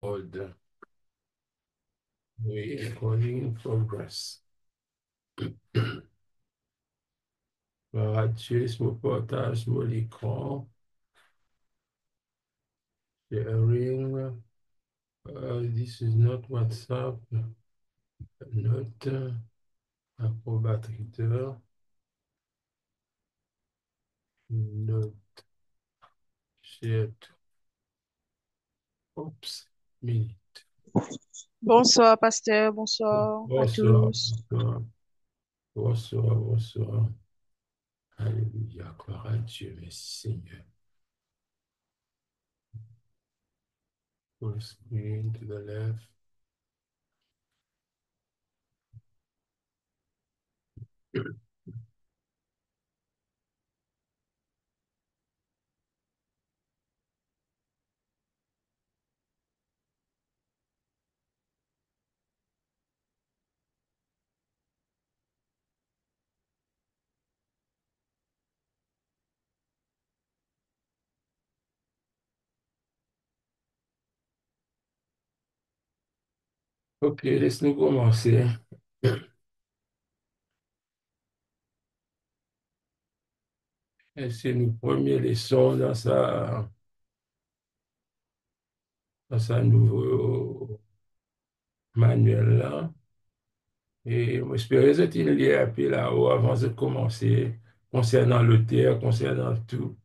Hold. Oui, recording in progress. Paradies, mon partage, mon écran. Sharing. This is not WhatsApp. Note. Acrobat Reader. Note. Share. Oups. Minute. Bonsoir, pasteur. Bonsoir à Bonsoir, tous. bonsoir, bonsoir, bonsoir. Alléluia, gloire à Dieu, merci Seigneur. Full screen to the left. Ok, laisse-nous commencer. Et c'est nos premières leçons dans sa nouveau manuel là. Et j'espère que tu lis un peu là-haut avant de commencer, concernant le terre, concernant tout.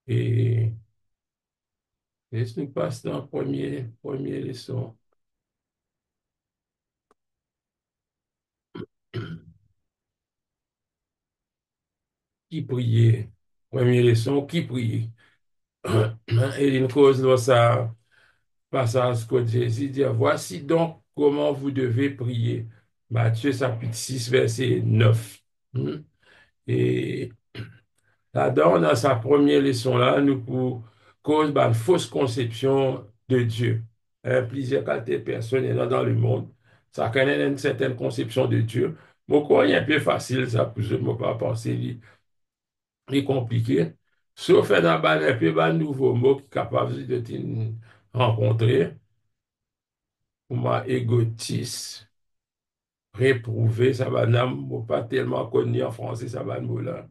Et laisse-nous passer dans la première leçon. Qui priait? Première leçon, qui priait? Et une cause dans sa passage que Jésus dit, voici donc comment vous devez prier. Matthieu chapitre 6, verset 9. Et là-dedans, dans sa première leçon-là, nous pour cause d'une fausse conception de Dieu. Plusieurs qualités de personnes dans le monde. Ça connaît une certaine conception de Dieu. Moi, quoi, il est un peu facile, ça, pour je ne pas penser, il est compliqué. Sauf dans un peu un nouveau mot qui est capable de te rencontrer. Pour moi, égotisme, réprouvé, ça va pas tellement connu en français, ça va nous là.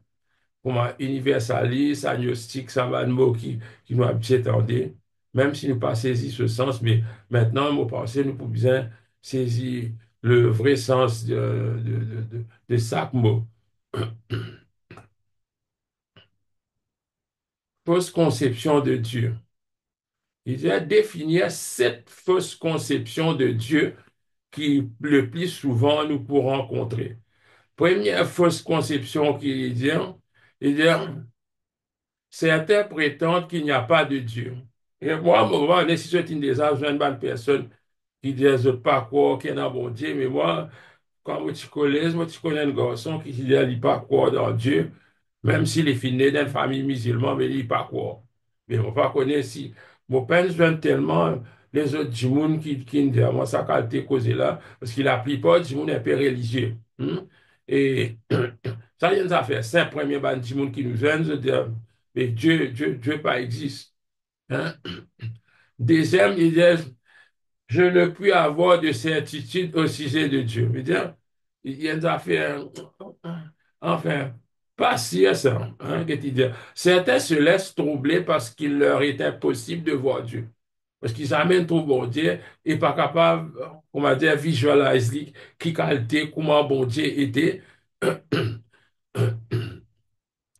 Pour moi, universaliste, agnostique, ça va un mot qui nous a bien tendé, même si nous pas saisi ce sens, mais maintenant, nous pensons, nous pouvons bien saisir le vrai sens de chaque mot. Fausse conception de Dieu. Il a défini cette fausse conception de Dieu qui, le plus souvent, nous pourrons rencontrer. Première fausse conception qu'il dit, il dit, certains prétendent qu'il n'y a pas de Dieu. Et moi, si je suis une des jeunes bonnes personnes qui disent pas croire qu'il y a un bon Dieu, mais moi, quand moi, tu connais un garçon qui dit qu'il pas croire dans Dieu, même s'il est fini d'une famille musulmane, mais il pas croire. Mais on pas connaître si, mon père jeune tellement les autres du monde qui me disent, moi, ça qualité causé là, parce que la plupart du monde est un peu religieux. Et ça, il y a une affaire simple, premier ban du monde qui nous vient, de dire, mais Dieu pas existe. Hein? Deuxième, il dit, je ne puis avoir de certitude au sujet de Dieu. Je veux dire, il y a une affaire, enfin, pas si ça. Hein, que tu dis. Certains se laissent troubler parce qu'il leur est impossible de voir Dieu. Parce qu'ils amènent trop bon Dieu et pas capable, on va dire, visualiser qui qualité, comment bon Dieu était.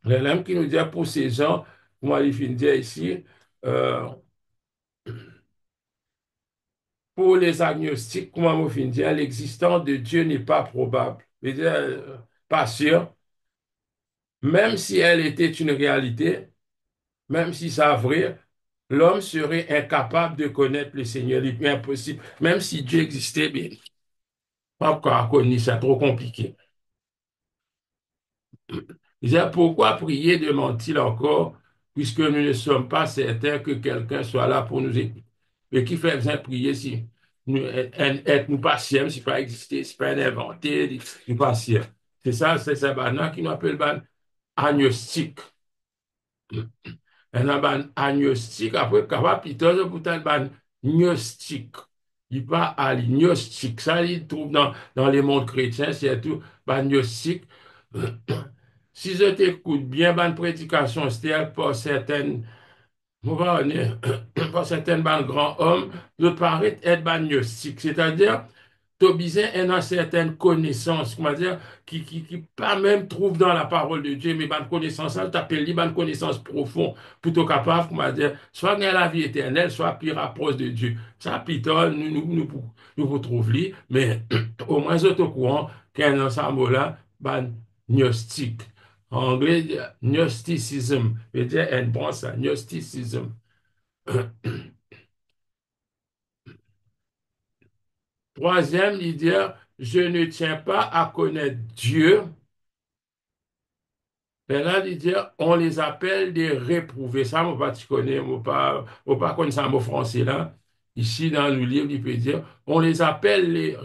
L'homme qui nous dit pour ces gens, comment il finit dire ici, euh, pour les agnostiques, comment on finit dire, l'existence de Dieu n'est pas probable. Je veux dire, pas sûr. Même si elle était une réalité, même si ça vrai, l'homme serait incapable de connaître le Seigneur. Il est impossible. Même si Dieu existait, mais pas encore connu, c'est trop compliqué. Je disais, pourquoi prier, demande-t-il encore, puisque nous ne sommes pas certains que quelqu'un soit là pour nous écouter. Mais qui fait besoin de prier si nous, être nous patient, si pas exister, si pas inventé, nous patient. C'est ça, c'est ça, maintenant qui nous appelle agnostic. Un ban agnostic, après, capable, plutôt, pour tel ban gnostique. Il pas agnostique. Ça, il trouve dans les mondes chrétiens, c'est tout, bah, gnostique. Si je t'écoute bien, bonne prédication, c'est-à-dire pour certaines, on va dire, pour certains ban grands hommes, de paraître être ban gnostique. C'est-à-dire, tu as besoin d'une certaine connaissance, comment dire, qui pas même trouve dans la parole de Dieu, mais ban connaissance, ça t'appelle li ban connaissance profonde, pour être capable, comment dire, soit gagner la vie éternelle, soit puis rapproche de Dieu. Ça, plutôt, nous vous trouvons, mais au moins, vous êtes au courant qu'un ensemble là, ban gnostique. En anglais, gnosticism, veut dire un bon ça, gnosticism. Troisième, il dit, je ne tiens pas à connaître Dieu. Et là, il dit, on les appelle des réprouvés. Ça, moi, pas, tu connais, moi, pas connaître ça, mot français, là. Ici, dans le livre, il peut dire, on les appelle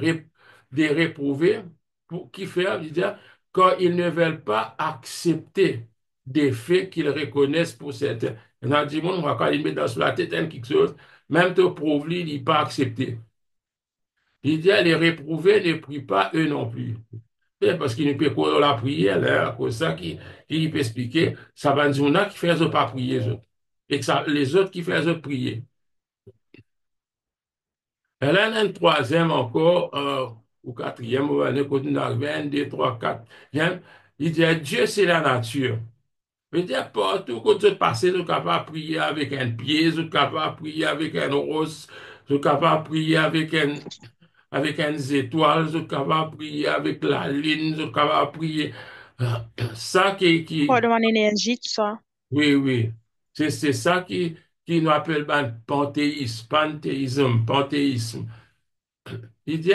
des réprouvés. Pour qui faire? Il dit, quand ils ne veulent pas accepter des faits qu'ils reconnaissent pour certains. Il y a des gens, quand ils mettent dans la tête hein, quelque chose, même te prouve, il n'est pas accepté. Il dit, les réprouvés ne prient pas eux non plus. Et parce qu'il ne peut pas la prière, là, à cause de ça, qui peut expliquer, ça va dire, qui fait pas prier, eux autres. Et que ça, les autres qui font prier. Et là, il y a un troisième encore, ou quatrième, on va dire, quand on arrive, un, deux, trois, quatre. Il dit, Dieu, c'est la nature. Il dit, partout, quand tu passes, tu es capable de prier avec un pied, tu es capable de prier avec un rose, tu es capable de prier avec une étoile, je suis capable de prier avec la lune, je suis capable de prier. Euh, Ça Pour demander énergie, tout ça. oui, oui, c'est ça qui nous appelle ben, panthéisme. Il dit,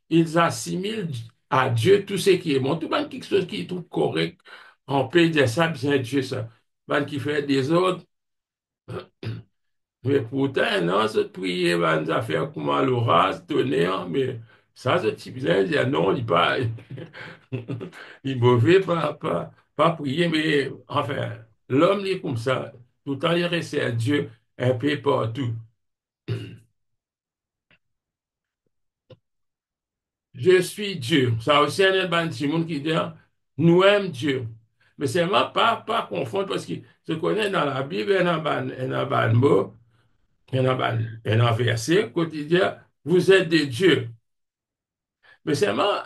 ils assimilent à Dieu tout ce qui est bon, tout ben, quelque chose qui est tout correct. On peut dire ça, bien Dieu, ça. Ben, qui fait des autres. Mais pourtant, non, se prier, ben, des affaires comme l'orage, tonnerre, mais ça, ce type-là, il dit, ah non, il pas, il mauvais, pas prier, mais enfin, l'homme, il est comme ça. Tout le temps, il reste à Dieu un peu partout. Je suis Dieu. Ça aussi, il y a un petit monde qui dit, ah, nous aimons Dieu. Mais c'est vraiment pas confondre parce que je connais dans la Bible, il y a un mot, il y a un verset quotidien, vous êtes des dieux. Mais c'est vraiment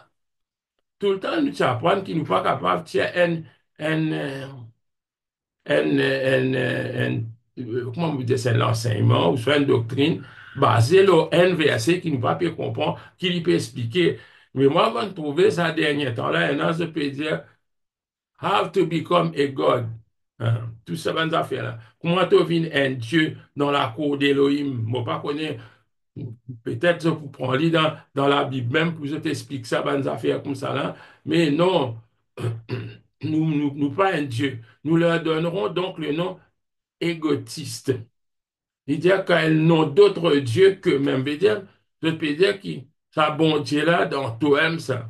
tout le temps, nous apprendre qu'ils ne sont pas capables de faire comment vous dites, c'est l'enseignement ou soit une doctrine basée sur un verset qui ne va pas comprendre, qui lui peut expliquer. Mais moi, avant de trouver ça dernier temps, là, un an, je peux dire, how to become a God. Hein, tout ça, bonnes affaires-là. Comment devenir un Dieu dans la cour d'Élohim? Moi, pas connaître, peut-être je vous prends dans la Bible même pour que je t'explique ça, bonnes affaires comme ça, là. Mais non, nous pas un Dieu. Nous leur donnerons donc le nom égotiste. Il dit qu'ils n'ont d'autre Dieu qu'eux-mêmes. Je peux dire que ça bon Dieu là, dans toi-même ça.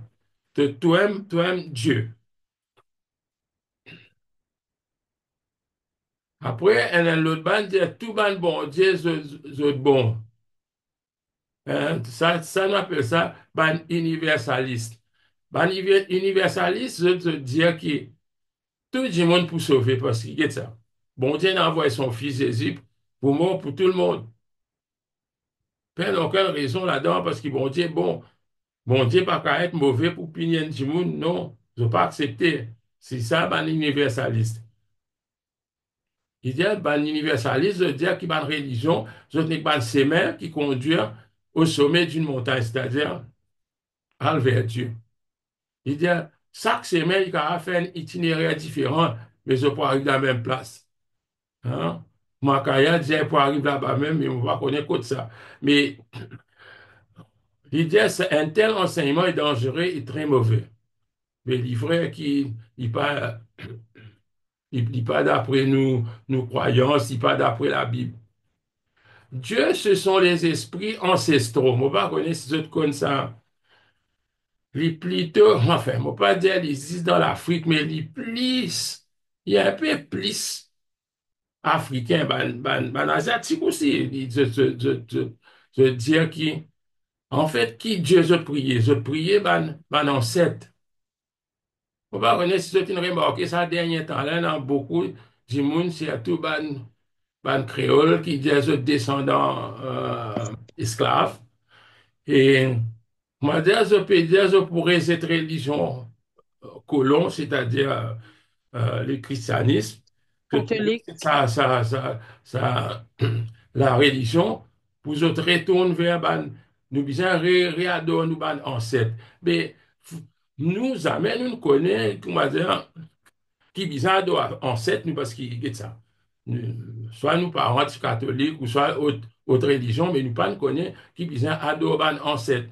Toi-même Dieu. Après, il y a l'autre bande dit tout ban bon Dieu, c'est bon. Hein, ça, on appelle ça ban universaliste. Ban universaliste, je te dire que tout le monde pour sauver parce qu'il y a ça. Bon Dieu a envoyé son fils Jésus pour mort pour tout le monde. Il n'y a aucune raison là-dedans parce que bon Dieu, bon Dieu pas qu'à être mauvais pour punir du monde, non, je ne veux pas accepter. C'est ça, ben, universaliste. Il dit, ben, universaliste, je dire qu'il y a une religion, je n'ai pas de chemin qui conduit au sommet d'une montagne, c'est-à-dire vers Dieu. Il dit, chaque semaine, il a fait un itinéraire différent, mais je peux arriver à la même place. Hein? Moi, quand il dit, pour arriver là-bas même, mais on va connaître que ça. Mais l'idée, c'est un tel enseignement est dangereux et très mauvais. Mais l'ivraie qui n'est pas, il pas d'après nous croyances, il pas d'après la Bible. Dieu, ce sont les esprits ancestraux. Moi, pas connaître si je connais ça. Les plutôt, enfin, moi, pas dire ils existent dans l'Afrique, mais les plus, il y a un peu plus africain, asiatique aussi. Je veux dire qui, en fait, qui Dieu je priais, ban ancêtre. Vous pas connaître si c'est une remarque, ça, dernier temps, là, dans beaucoup de monde, surtout ban créole, qui disent je descendant esclaves. Et, moi, dire, je peux dire, je pourrais cette religion colon, c'est-à-dire le christianisme, que Catholique. ça, la religion, pour autres retourne vers nous besoin réadore nous ban ancêtres. Mais nous, jamais nous connaissons, comment dire, qui besoin adore ancêtres, nous, parce qu'il est ça. Soit nous parents catholiques, ou soit autre religion, mais nous pas nous connaissons qui besoin adore ban ancêtres.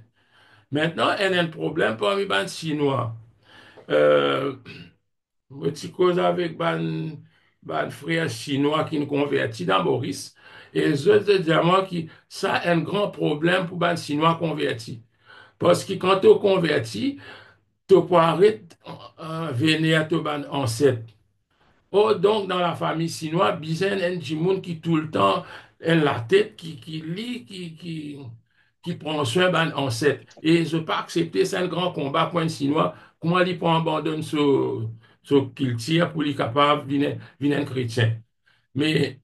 Maintenant, il y a un problème parmi les Chinois. Euh, je suis cause avec ban frère chinois qui nous convertit dans Maurice. Et je te dis à moi que ça a un grand problème pour ban chinois convertis. Parce que quand tu convertis, tu peux arrêter venir à ton ban ancêtre. Oh, donc, dans la famille chinoise, bizarre, un petit monde qui tout le temps a la tête, qui lit, qui prend soin d'un ancêtre. Et je ne peux pas accepter, c'est un grand combat pour un Chinois. Comment il peut abandonner ce qu'il tire pour lui capable de devenir un chrétien. Mais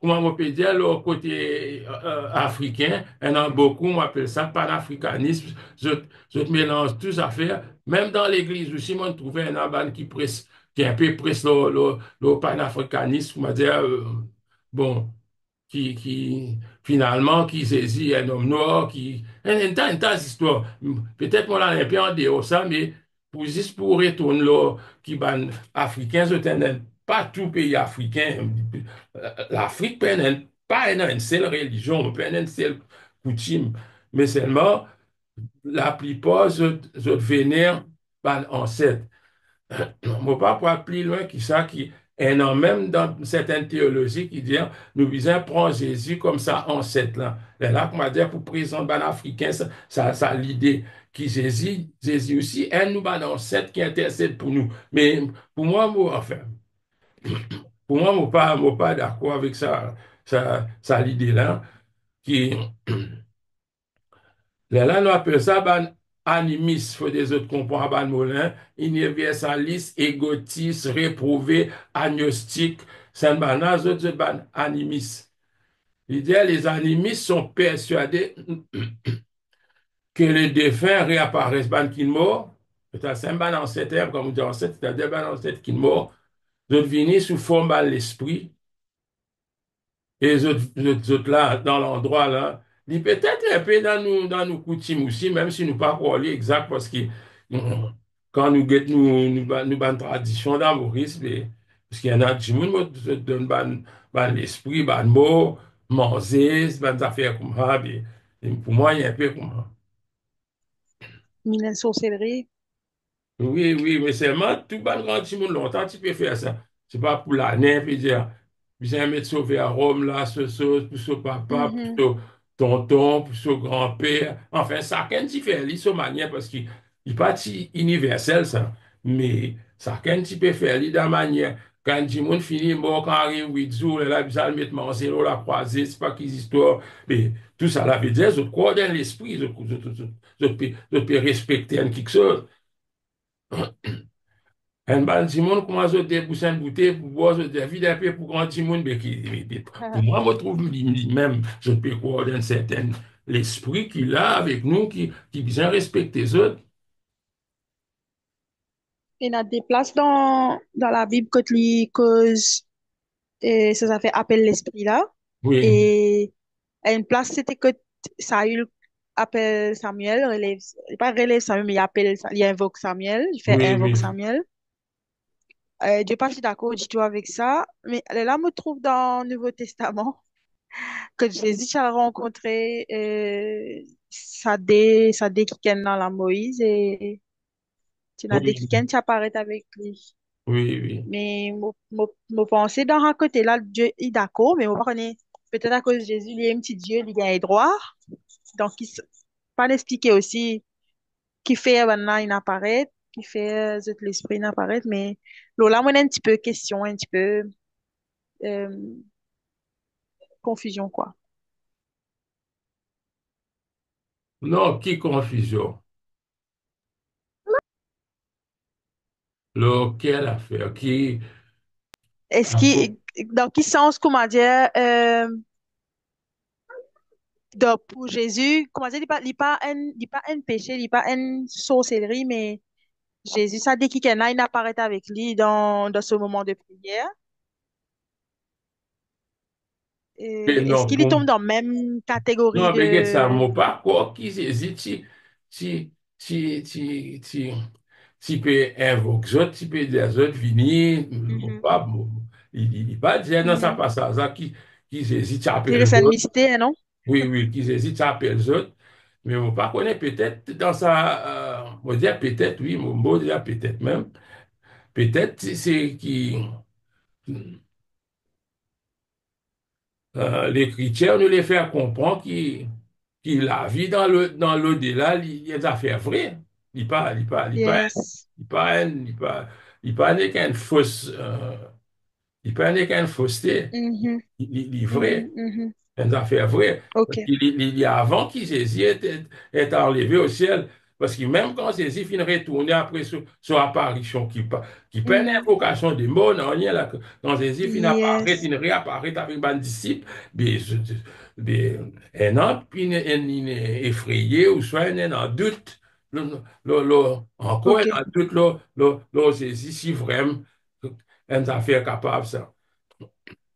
comment on peut dire, le côté africain, il y en a beaucoup, on appelle ça panafricanisme. Je te mélange toutes affaires. Même dans l'église aussi, on trouve un aban qui est un peu presse le panafricanisme, on va dire, bon, finalement, qui saisit un homme noir, une tas d'histoires. Peut-être qu'on l'a un peu en dehors ça, mais juste pour retourner là, qui ban africain, je t'en pas tout pays africain. L'Afrique pas une seule religion, pas une seule coutume, mais seulement la plupart, je vénère ban ancêtre. Mon pas plus loin que ça, qui est non, même dans certaines théologies qui disent, nous visons prendre Jésus comme ça ancêtre là. Et là, comment dire, pour présenter ban africain, ça l'idée qui Jésus aussi, est nous ban ancêtre qui intercède pour nous. Mais moi, enfin, pour moi, pas d'accord avec ça l'idée là, qui, là, nous appelons ça ban animiste, faut des autres comprendre ban molin, universaliste, égotiste, réprouvé, agnostique, c'est un ban, là, autres ban animiste. L'idée, les animistes sont persuadés que les défunts réapparaissent, ban qui mort, c'est un ban ancêtre, comme on dit ancêtre, c'est-à-dire ban ancêtre qui mort, de venir sous forme de l'esprit. Et les autres là, dans l'endroit là, il peut-être un peu dans nos coutumes aussi, même si nous pas parler exact, parce que quand nous guettons nous ban tradition dans Maurice, mais, parce qu'il y en a du monde qui donne ban l'esprit, ban mot, manger, ban affaires comme ça, et pour moi, il y a un peu comme ça. Mylène sorcellerie. Oui, oui, mais seulement tout ban grand petit monde longtemps, tu peux faire ça. C'est pas pour l'année, puis dire, viens mettre sauver à Rome, là, pour ce papa, pour Mhm. ce tonton, pour ce grand-père. Enfin, chacun t'y fait, lui, son manière, parce qu'il n'est pas si universel, ça. Mais chacun t'y peut faire, lui, de la manière. Quand du monde finit mort, quand arrive 8 jours, là, il va mettre Marcelo, la croisée, c'est pas qu'ils histoire. Mais tout ça, là veut dire, je crois dans l'esprit, je peux respecter un quelque chose. Un ban Simon commence à débousser une bouteille pour boire, je vide un peu pour grand Simon, mais pour moi, je trouve même, je peux croire d'un certain l'esprit qu'il a avec nous, qui bien respecte les autres. Il y a des places dans la Bible que tu cause, et ça fait appel l'esprit là. Oui, Et à une place, c'était que Saül appelle Samuel, relève, pas relève Samuel, mais il invoque Samuel, il fait oui, invoque oui, Samuel. Dieu pas si d'accord du tout avec ça, mais là, me trouve dans le Nouveau Testament que Jésus a rencontré Sadé qui est dans la Moïse et tu n'as des oui, qui apparaît avec lui. oui, oui, Mais mon pensée dans un côté là, Dieu est d'accord, mais on va connaître peut-être à cause de Jésus, il est un petit Dieu, il a les droits. Donc, pas l'expliquer aussi qui fait maintenant il apparaît, qui fait l'esprit il apparaît, mais là, moi, un petit peu question, un petit peu euh, confusion, quoi. Non, qui confusion? Quelle affaire? Qui Est-ce a faux? qu'il, dans quel sens, comment dire, donc pour Jésus, comment dire, il pas un péché, il pas une sorcellerie, mais Jésus, ça dit qu'il y en a, il apparaît avec lui dans ce moment de prière. Est-ce Non, qu'il y tombe dans la même catégorie non, mais regarde ça, de... mon parcours qui hésite, si, si, si peut invoquer autres, si peut des autres venir, mon Mhm, pas, il pas dire dans ça mhm. passe ça, qui hésite, ça Il appelle reste un autres. mystère, non? Oui, oui, qui hésite, ça appelle autres. Mais mon pas connaît peut-être dans ça, on va dire peut-être, oui, mon mot dire peut-être même. Peut-être c'est qui, les chrétiens nous les faire comprendre qui la vie dans l'au-delà, il y a des affaires vraies. Yes. Il pas, il pas n'est qu'une fausse, il pas n'est qu'une fausseté. Mhm, Il est mhm, vrai. mhm. Une affaire vraie. OK. Parce qu'il y a avant qu'il Jésus est enlevé au ciel. Parce que même quand Jésus finit de retourner après son apparition, qui pas une Mhm. invocation des mots, non, rien là, quand Jésus finit d'apparaître, Yes. il réapparaît avec ses disciples, mais, mais un an, puis il est effrayé, ou soit il est en doute. Encore OK. un doute, Jésus, si vraiment, une affaire capable, ça.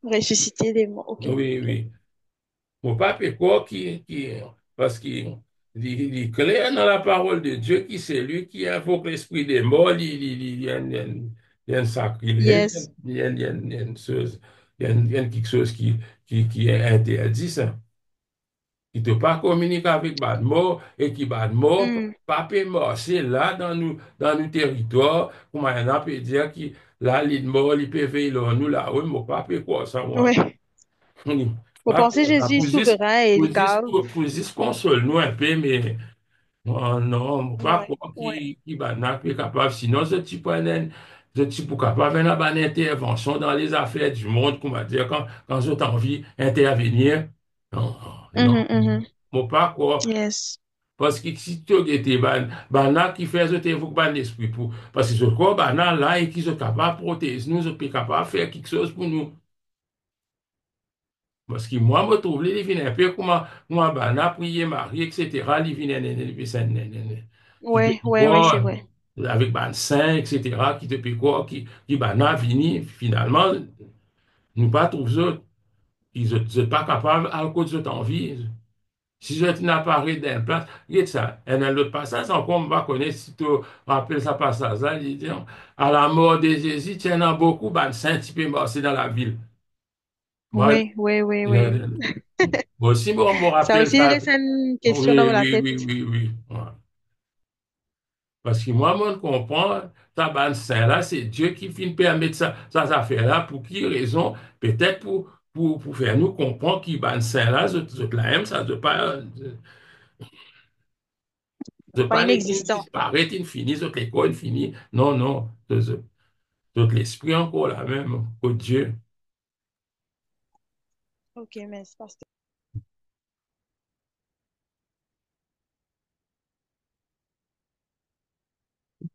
Ressusciter des morts. OK. Oui, OK. oui. Faut pas quoi parce il est clair dans la parole de Dieu qui c'est lui qui invoque l'esprit des morts, il y a il y a un sacrilège, Yes. il y a une chose, il y a quelque chose qui est interdit, ça. Qui ne pas communiquer avec bad mort et qui bad mort, Mm. pas peut marcher là dans nos territoires, comment on peut dire que là, l'île mort, il peut veiller là, nous là, oui, mais pas peut quoi ça, moi. Ouais. Vous Pas pensez pour ça. Jésus est souverain et il garde? Pour juste console-nous un peu, mais non, non, pas Ouais. quoi Ouais. qui va n'a pas capable. Sinon, ce type pour capable une bonne intervention dans les affaires du monde, comment dire, quand j'ai envie d'intervenir. Non, non, Mhm, mhm. non, pas quoi. Yes. Parce que si tu étais là qui fait, je t'évoque ban l'esprit pour. Parce que je crois, là, et qui sont capables de protéger nous, sont capables de faire quelque chose pour nous. Parce que moi, je me trouve, les viennent un peu comme moi, bana, prier Marie, etc. Les viennent, qui te Ouais, ouais, ouais, c'est quoi, vrai. avec ban saint, etc., qui te peut quoi, qui bana, vini, finalement, nous pas trouver ça. Ils ne sont pas capables, à cause de cette envie. Si je n'apparais d'un place, regarde ça. Et dans l'autre passage, encore, on va connaître, si tu rappelles ça passage là, il dit, à la mort de Jésus, il y en a beaucoup, ban saint, qui peut marcher dans la ville. Moi, Oui, oui, oui, oui. euh, moi aussi, moi, on me Ça rappelle aussi ça. laisse une question Oui, dans la oui, tête. oui, oui, oui. Ouais. Parce que moi, je comprends, taban saint là, c'est Dieu qui finit permettre ça affaire-là. Pour qui raison? Peut-être pour faire nous comprendre qu'il ban saint là, je la aime, ça ne doit Pas pas inexistant. disparaître, infini, je l'école infini. Non, non, l'esprit encore la même, que Dieu. OK, merci, pasteur.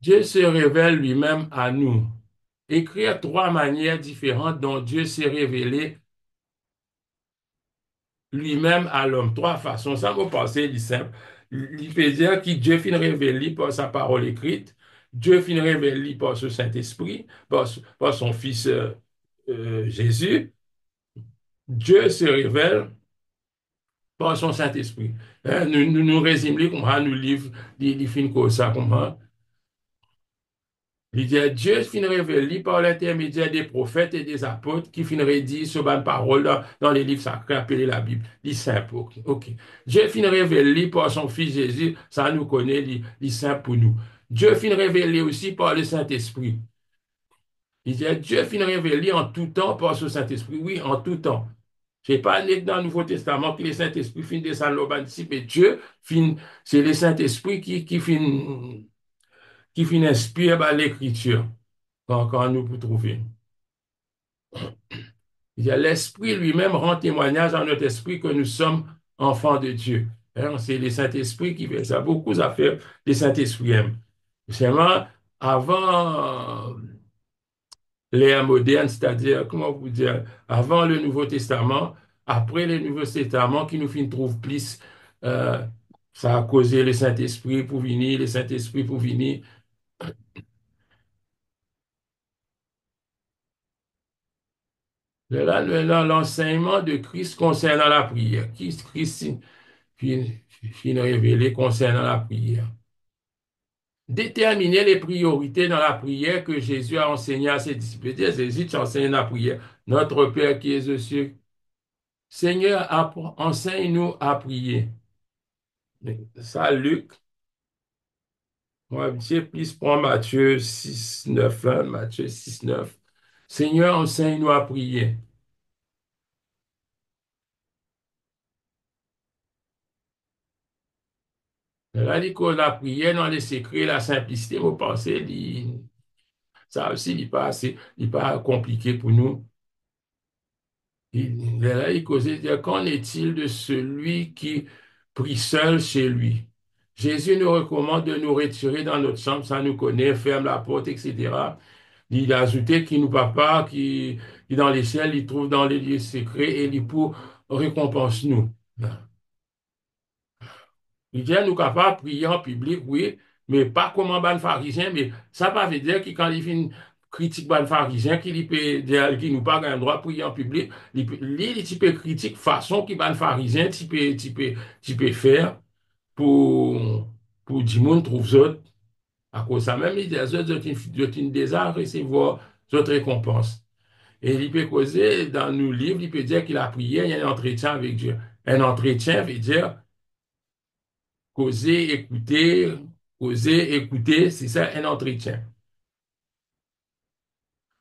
Dieu se révèle lui-même à nous. Écrire trois manières différentes dont Dieu s'est révélé lui-même à l'homme. Trois façons. Ça me pensait du simple. Il fait dire que Dieu finit révélé par sa parole écrite. Dieu finit révélé par ce Saint-Esprit, par son Fils Jésus. Dieu se révèle par son Saint-Esprit. Nous résumons comme ça, nous livres, les films comme ça, comme ça. Il dit, Dieu finit révélé par l'intermédiaire des prophètes et des apôtres qui finit redire ce bonne parole dans les livres sacrés appelés la Bible. Les simple, ok. Ok. Dieu finit révélé par son Fils Jésus, ça nous connaît, les simple pour nous. Dieu finit révélé aussi par le Saint-Esprit. Il dit, Dieu finit révélé en tout temps par ce Saint-Esprit. Oui, en tout temps. C'est pas né dans le Nouveau Testament que le Saint-Esprit finit descendre là ici, mais Dieu finit, c'est le Saint-Esprit qui finit inspire par l'écriture quand nous pouvons trouver. Il y a l'Esprit lui-même rend témoignage à notre esprit que nous sommes enfants de Dieu. Hein, c'est le Saint-Esprit qui fait ça. Beaucoup d'affaires, le Saint-Esprit aime. Seulement, avant l'ère moderne, c'est-à-dire, comment vous dire, avant le Nouveau Testament, après le Nouveau Testament, qui nous fait trouve plus, euh, ça a causé le Saint-Esprit pour venir, le Saint-Esprit pour venir. L'enseignement de Christ concernant la prière. Christ finit révélé concernant la prière. Déterminer les priorités dans la prière que Jésus a enseigné à ses disciples. Jésus t'enseigne la prière. Notre Père qui es aux cieux, Seigneur, enseigne-nous à prier. Ça, Luc, moi, j'ai plus pour Matthieu 6 9 hein, Matthieu 6 9. Seigneur, enseigne-nous à prier. Là, la prière dans les secrets, la simplicité, vous pensez, ça aussi, il n'est pas compliqué pour nous. Là, il causait, dire, qu'en est-il de celui qui prie seul chez lui? Jésus nous recommande de nous retirer dans notre chambre, ça nous connaît, ferme la porte, etc. Il a ajouté qu'il nous papa, qui dans les ciels, il trouve dans les lieux secrets et il pour récompense nous. Il dit, nous capables de prier en public, oui, mais pas comme un ban pharisien, mais ça ne veut pas dire que quand il fait une critique ban pharisien, qu'il peut dire qu'il nous pas un droit de prier en public, il peut critique façon qu'il ban pharisien, tu peux faire pour, pour dire, monde trouve ça. À cause de ça même, il dit, les autres, ils désirent recevoir d'autres récompenses. Et il peut causer, dans nos livres, il peut dire qu'il a prié, il y a un entretien avec Dieu. Un entretien veut dire causer, écouter, c'est ça un entretien.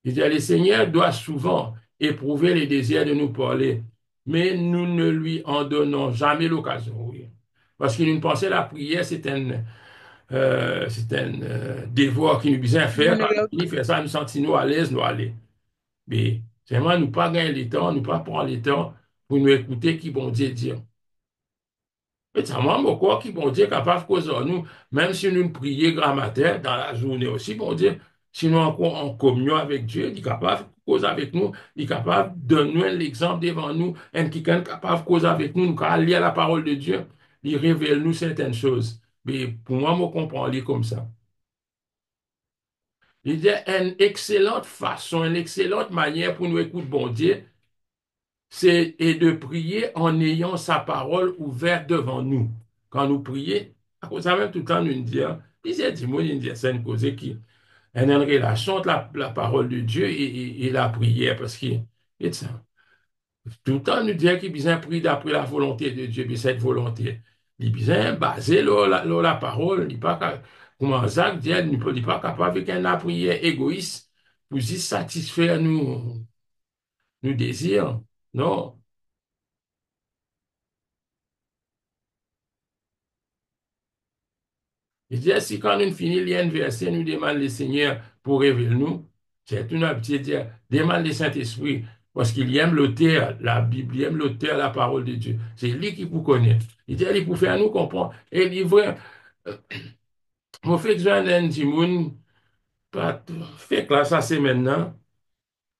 Il dit, le Seigneur doit souvent éprouver les désirs de nous parler, mais nous ne lui en donnons jamais l'occasion. Oui. Parce qu'il nous pensait la prière, c'est un devoir qui nous besoin faire. Quand Monologue. il fait ça, nous sentons à l'aise, nous aller. Mais seulement nous pas gagner le temps, nous pas prendre le temps pour nous écouter qui bon Dieu dire. Et ça m'a quoi qui, bon Dieu, capable de causer en nous, même si nous prions grand matin dans la journée aussi, bon Dieu, si nous encore en communion avec Dieu, il est capable de causer avec nous, il est capable de donner l'exemple devant nous, et quelqu'un est capable de causer avec nous, nous allons lire la parole de Dieu, il révèle nous certaines choses. Mais pour moi, je comprends les comme ça. Il y a une excellente façon, une excellente manière pour nous écouter, bon Dieu, c'est et de prier en ayant sa parole ouverte devant nous. Quand nous prions, à cause de ça même tout le temps nous dit, puis c'est dit, moi, il dit, c'est une cause qui est une relation entre la parole de Dieu et la prière, parce que, et ça, tout le temps nous dit qu'il besoin prier d'après la volonté de Dieu, puis cette volonté, il besoin basé sur la parole, il pas, comment Jacques dit, il n'est pas capable avec un prière égoïste pour juste satisfaire nous désirs. Non. Je dis, si quand nous finissons un verset, nous demandons le Seigneur pour révéler nous, c'est une habitude de dire, demande le Saint-Esprit, parce qu'il aime l'auteur, la Bible, il aime l'auteur, la parole de Dieu. C'est lui qui vous connaît. Il dit, il pour faire nous comprendre. Et il vrai, mon fait que j'ai un petit monde, pas fait que là, ça c'est maintenant.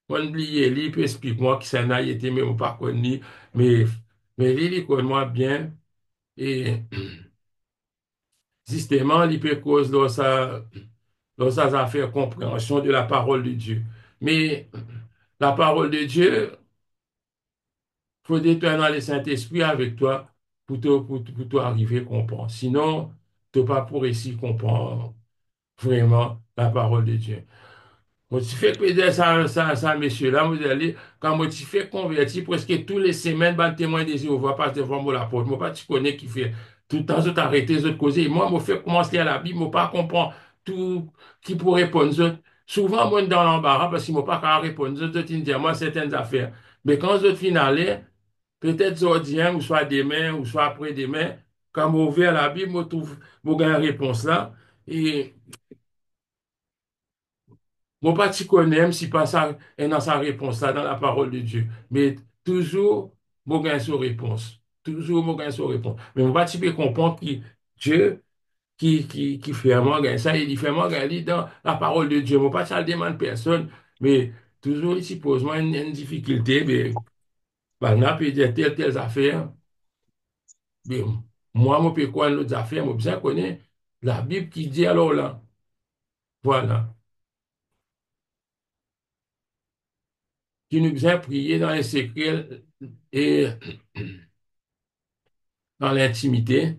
On oublie, il peut expliquer moi qui s'en a été, mais on pas connu, mais, il connaît moi bien. Et justement, il peut cause dans ça va faire compréhension de la parole de Dieu. Mais la parole de Dieu, il faut déterminer le Saint-Esprit avec toi pour toi arriver à comprendre. Sinon, tu n'as pas pour réussir à comprendre vraiment la parole de Dieu. Moi, tu fais que ça, messieurs-là, vous allez, quand moi, tu fais convertir presque toutes les semaines, ben, témoin des Jéhovah passe devant moi la porte. Moi, pas, tu connais qui fait tout le temps, je t'arrête, je te causer. Moi, je fais commencer à la Bible, moi, pas comprendre tout qui pourrait répondre. Souvent, moi, dans l'embarras, parce que moi, pas qu'à répondre. Je te dis, moi, certaines affaires. Mais quand je finale, peut-être aujourd'hui, ou soit demain, ou soit après-demain, quand je ouvert la Bible, je trouve, je gagne une réponse là. Et mon parti connaît, même si pas ça est dans sa réponse là, dans la parole de Dieu. Mais toujours, bon gain sur réponse. toujours, mon gars, se répond. Mais on va tu peux comprendre que Dieu, qui fait moi, gars, ça, il fait moi, gars, il dans la parole de Dieu. Moi, pas ça le demande personne, mais toujours, il pose moi une difficulté, mais, bah, on peut dire telle affaire, mais moi, je peux quoi l'autre affaire, moi, bien connaître la Bible qui dit alors là, voilà, qui nous vient prier dans les secrets et dans l'intimité.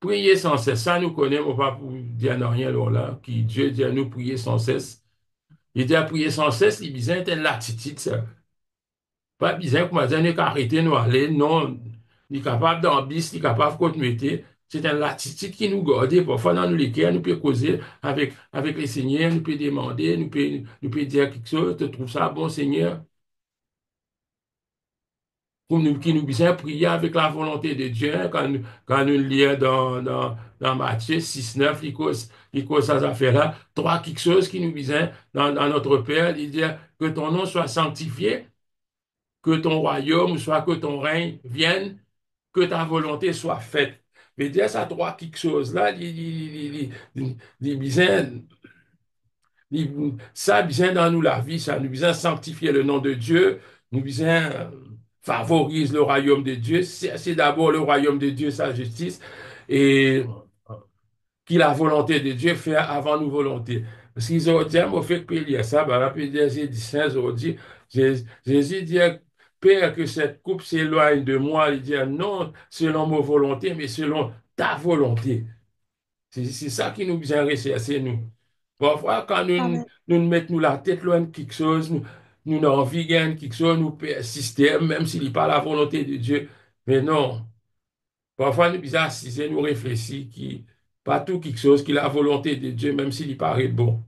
Prier sans cesse, ça nous connaît, on va pour dire non rien alors là, qui Dieu dit à nous prier sans cesse. Il dit à prier sans cesse, il besoin de l'attitude, ça. Pas besoin que moi, n'est qu'arrêter nous aller, non. Il est capable d'en bis, il est capable de continuer. C'est une l'attitude qui nous garde. Parfois, dans lesquels nous pouvons causer avec les seigneurs, nous pouvons demander, nous pouvons dire quelque chose, tu trouves ça bon, Seigneur? Pour nous, qui nous besoin prier avec la volonté de Dieu, hein, quand nous lisons dans Matthieu 6 9 il cause ces affaires-là, trois quelque chose qui nous besoin dans notre Père, il dit que ton nom soit sanctifié, que ton royaume, soit que ton règne vienne, que ta volonté soit faite. Mais dire ça trois quelque chose-là, il besoin ça vient dans nous la vie, ça nous vient sanctifier le nom de Dieu, nous vient favorise le royaume de Dieu. C'est d'abord le royaume de Dieu, sa justice, et qui la volonté de Dieu fait avant nous volonté. Parce qu'ils ont dit, au fait que lire ça, bah, là, puis Jésus dit, Saint, dit, Jésus dit, Père, que cette coupe s'éloigne de moi. Il dit, non, selon ma volonté, mais selon ta volonté. C'est ça qui nous vient rechercher, nous. Parfois, quand Amen. nous mettons la tête loin de quelque chose, nous n'avons envie de quelque chose, nous persistons, même s'il n'est pas la volonté de Dieu. Mais non, parfois, nous bizarre, si c'est nous réfléchir, qui, pas tout quelque chose qui est la volonté de Dieu, même s'il paraît bon.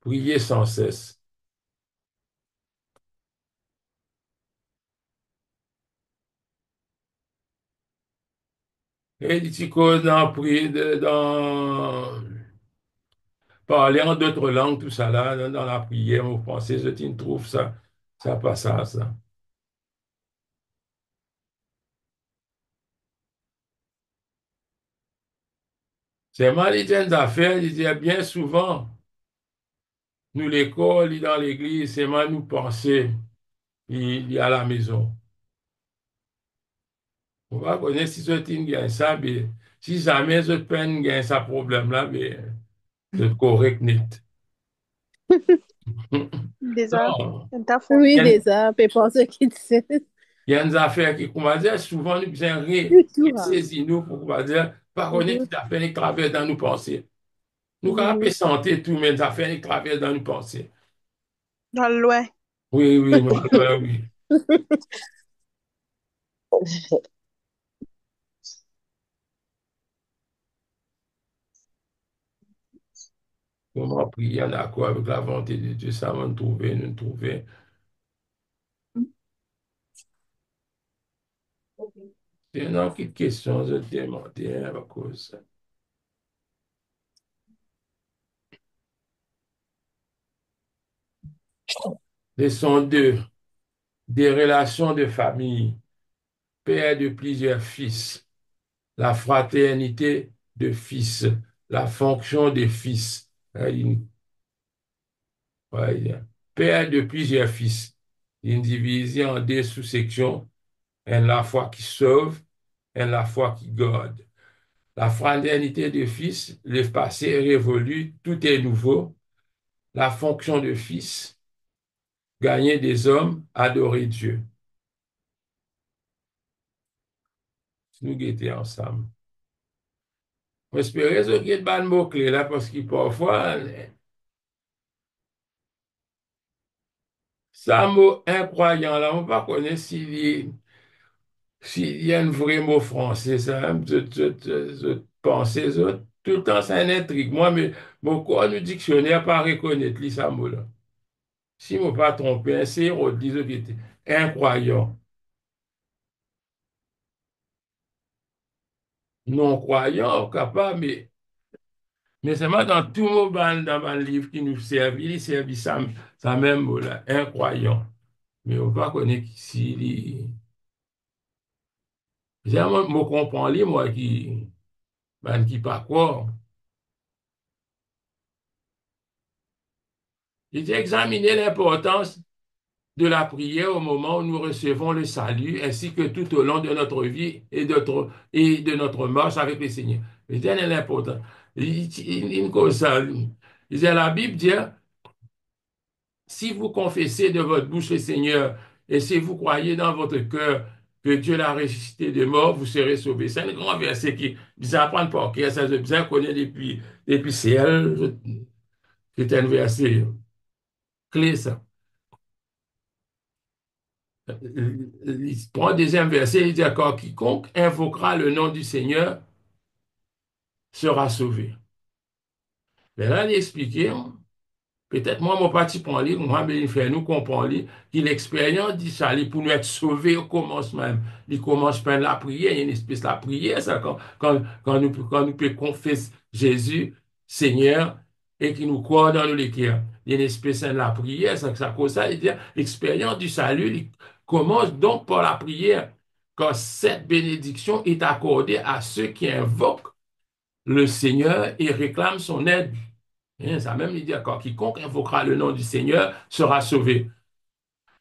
Priez sans cesse. Et dit cause dans, parler en d'autres langues, tout ça là, dans la prière, vous pensez, je t'y trouve ça, ça passe à ça. C'est mal, il y a des affaires, il dit bien souvent, nous l'école, il dans l'église, c'est mal nous penser, il est à la maison. On va connaître si je gagne ça, mais si jamais je peine gagne ça problème là, mais c'est correct net. Déjà, Non, c'est ta faute. Oui, il y a, déjà, peu importe ce qu'il dit. il y a des affaires qui, comment dire, souvent nous besoin Du tout, hein. saisir nous pour, comment dire, pas connaître Mhm, qui affaires qui traversent dans nos pensées. Nous, quand on mhm. sentir tout, mais des affaires qui traversent dans nos pensées. Dans le loin. Oui, oui, non, oui. Comment prier en accord avec la volonté de Dieu, ça va nous trouver, nous trouver. C'est une autre question, je te demandais à cause. Leçon 2, des relations de famille, père de plusieurs fils, la fraternité de fils, la fonction de fils. Ouais, père de plusieurs fils, une division en deux sous-sections, une la foi qui sauve, une la foi qui garde. La fraternité de fils, le passé est révolu, tout est nouveau. La fonction de fils, gagner des hommes, adorer Dieu. Nous guetter ensemble. J'espère que vous avez mot-clé là, parce que parfois, ça mot incroyant là, on ne pas connaître s'il y a un vrai mot français, ça, hein. Je pensais, tout le temps, c'est un intrigue. Moi, mais, mon corps, le dictionnaire, pas reconnaître ça mot-là. Si je ne me pas trompé, c'est redis qui était incroyant. Non-croyant, capable, mais Mais seulement dans tout mot dans le livre qui nous sert, il servi ça même mot là, incroyant. Mais on va connaître ici, j'ai un mot comprend lui, moi, qui pas quoi. J'ai examiné l'importance de la prière au moment où nous recevons le salut, ainsi que tout au long de notre vie et de notre marche avec le Seigneur. C'est l'important. Une cause ça. La Bible dit, si vous confessez de votre bouche le Seigneur et si vous croyez dans votre cœur que Dieu l'a ressuscité de mort, vous serez sauvés. C'est un grand verset qui disait apprendre par cœur, ça je bien connais depuis CL. C'est un verset clé, ça. Pour un deuxième verset, il dit encore, quiconque invoquera le nom du Seigneur sera sauvé. Mais là, il expliquait, peut-être moi, mon parti pour lire, moi, mais il fait nous comprendre qu'il l'expérience du salut pour nous être sauvés au commencement même. Il commence par la prière, il y a une espèce de la prière, ça, quand nous pouvons confesser Jésus, Seigneur, et qui nous croit dans le cœur. Il y a une espèce de la prière, ça cause ça, il dit, l'expérience du salut il commence donc par la prière, quand cette bénédiction est accordée à ceux qui invoquent le Seigneur et réclament son aide. Ça même, il dit encore, quiconque invoquera le nom du Seigneur sera sauvé.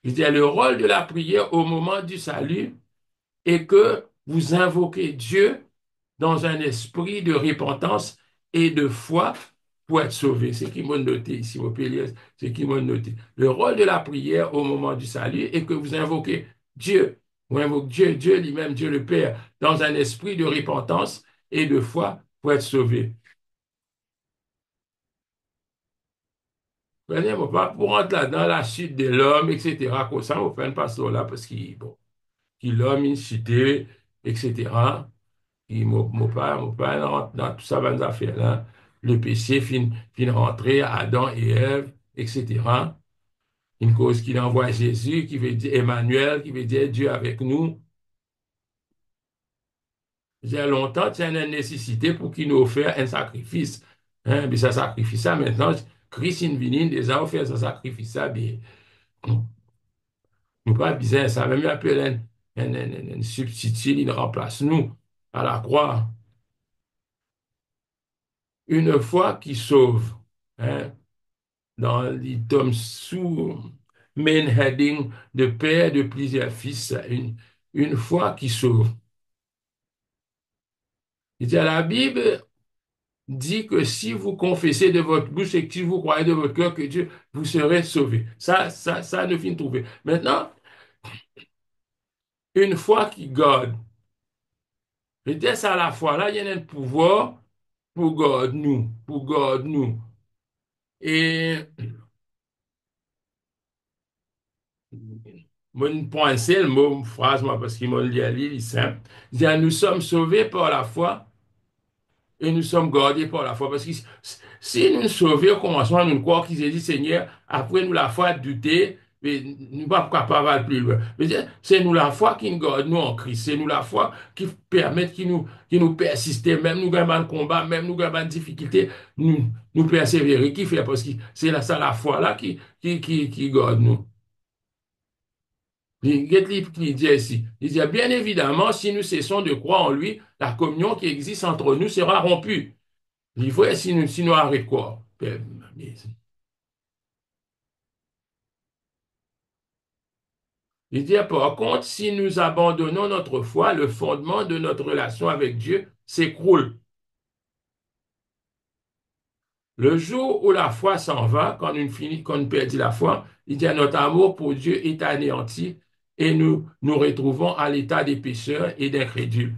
Il dit, le rôle de la prière au moment du salut est que vous invoquez Dieu dans un esprit de repentance et de foi pour être sauvé. C'est qui m'a noté ici, vous pouvez lire, c'est qui m'a noté. Le rôle de la prière au moment du salut est que vous invoquez Dieu, vous invoquez Dieu, Dieu lui-même, Dieu le Père, dans un esprit de repentance et de foi pour être sauvé. Prenez mon pas pour entrer là dans la chute de l'homme, etc. Comme ça, on fait un pasteur là parce qu'il bon, qu'il l'homme, il chuté, etc. Et mon père rentre dans tout ça, dans affaires là. Le péché fin rentrer, Adam et Ève, etc. Une cause qu'il envoie Jésus, qui veut dire Emmanuel, qui veut dire Dieu avec nous. J'ai longtemps, il y a une nécessité pour qu'il nous offre un sacrifice. Hein, mais ça sacrifice ça maintenant, Christ in vini, déjà offert ce sacrifice ça, bien. Nous pas besoin ça, même un peu un substitut, il remplace nous à la croix. Une fois qu'il sauve, hein, dans les tomes sous main heading de père de plusieurs fils, une fois qu'il sauve. Il dit à la Bible dit que si vous confessez de votre bouche et que si vous croyez de votre cœur que Dieu, vous serez sauvés. Ça ne finit de trouver. Maintenant, une fois qu'il garde, peut-être à la fois là, il y a un pouvoir pour garder nous. Et mon point, c'est le mot, phrase, moi, parce qu'il m'a dit à l'île, il est simple. Il dit, nous sommes sauvés par la foi et nous sommes gardés par la foi. Parce que si nous nous sauvons au commencement, nous croyons qu'il s'est dit, Seigneur, après nous la foi douter, mais nous ne pas capables aller plus loin. C'est nous la foi qui nous garde nous en Christ. C'est nous la foi qui permet qui nous persister, même nous avons un combat, même nous avons une difficulté, nous persévérer. Qui fait? Parce que c'est ça la foi là qui garde nous. Il dit ici, il dit, bien évidemment, si nous cessons de croire en lui, la communion qui existe entre nous sera rompue. Il faut si nous arrêtons quoi? Il dit, par contre, si nous abandonnons notre foi, le fondement de notre relation avec Dieu s'écroule. Le jour où la foi s'en va, quand on perdit la foi, il dit, notre amour pour Dieu est anéanti et nous nous retrouvons à l'état des pécheurs et d'incrédules.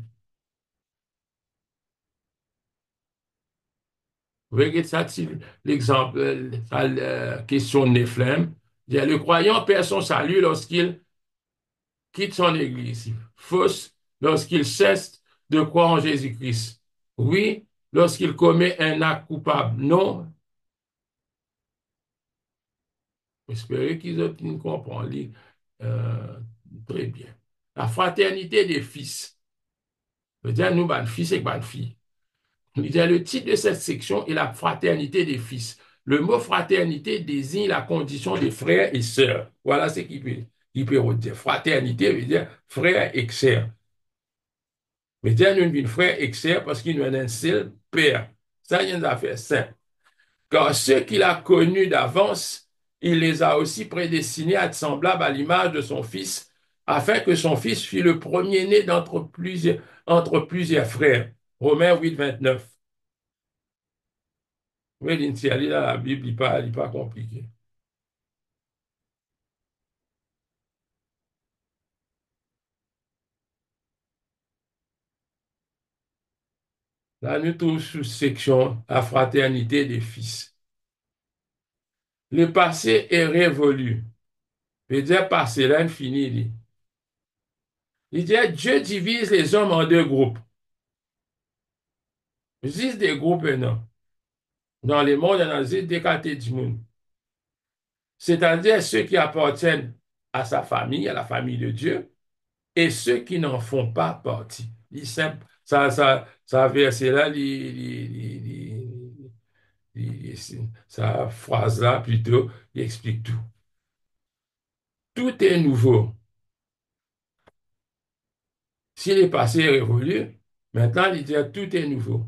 Vous voyez ça, c'est l'exemple, la question de Nephlem. Le croyant perd son salut lorsqu'il quitte son église. Fausse lorsqu'il cesse de croire en Jésus-Christ. Oui, lorsqu'il commet un acte coupable. Non. J'espère qu'ils ont compris. Euh, Très bien. La fraternité des fils. Je veux dire, nous, ban fils et ban filles. Il dit, le titre de cette section est la fraternité des fils. Le mot fraternité désigne la condition des frères et sœurs. Voilà ce qu'il peut dire. Fraternité veut dire frère et sœur. Mais dire une frère et sœur parce qu'il nous a un seul père. Ça, il y a une affaire simple. Car ceux qu'il a connus d'avance, il les a aussi prédestinés à être semblables à l'image de son fils, afin que son fils fût le premier-né entre plusieurs frères. Romains 8, 29. Oui, l'initiale dans la Bible, il n'est pas compliqué. Là, nous trouvons sous section la fraternité des fils. Le passé est révolu. Le dire passé, là, infini. Il dit, Dieu divise les hommes en deux groupes. Il existe des groupes, non. Dans le monde, il y en a des catégories du monde. C'est-à-dire ceux qui appartiennent à sa famille, à la famille de Dieu, et ceux qui n'en font pas partie. Il simple. Ça verset-là, sa phrase-là, plutôt, il explique tout. Tout est nouveau. Si le passé est révolu, maintenant, il dit tout est nouveau.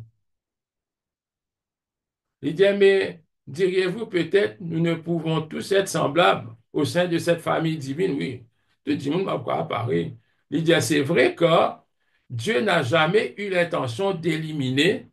Il dit, mais diriez-vous peut-être, nous ne pouvons tous être semblables au sein de cette famille divine? Oui, tout le monde va pas apparaître. Il dit, c'est vrai que Dieu n'a jamais eu l'intention d'éliminer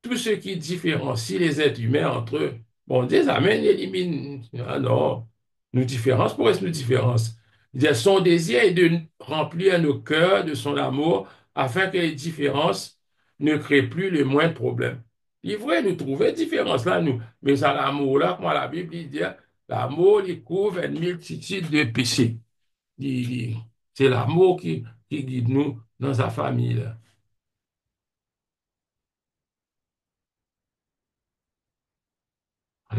tout ce qui différencie les êtres humains entre eux. Bon, Dieu amène, élimine. Ah non, nous différence, pourquoi est-ce que nous différence? Il dit, son désir est de remplir nos cœurs de son amour afin que les différences ne créent plus le moins de problèmes. Il voudrait nous trouver différence là, nous. Mais ça, l'amour là, comme la Bible dit, l'amour, il couvre une multitude de péchés. C'est l'amour qui guide nous dans sa famille là.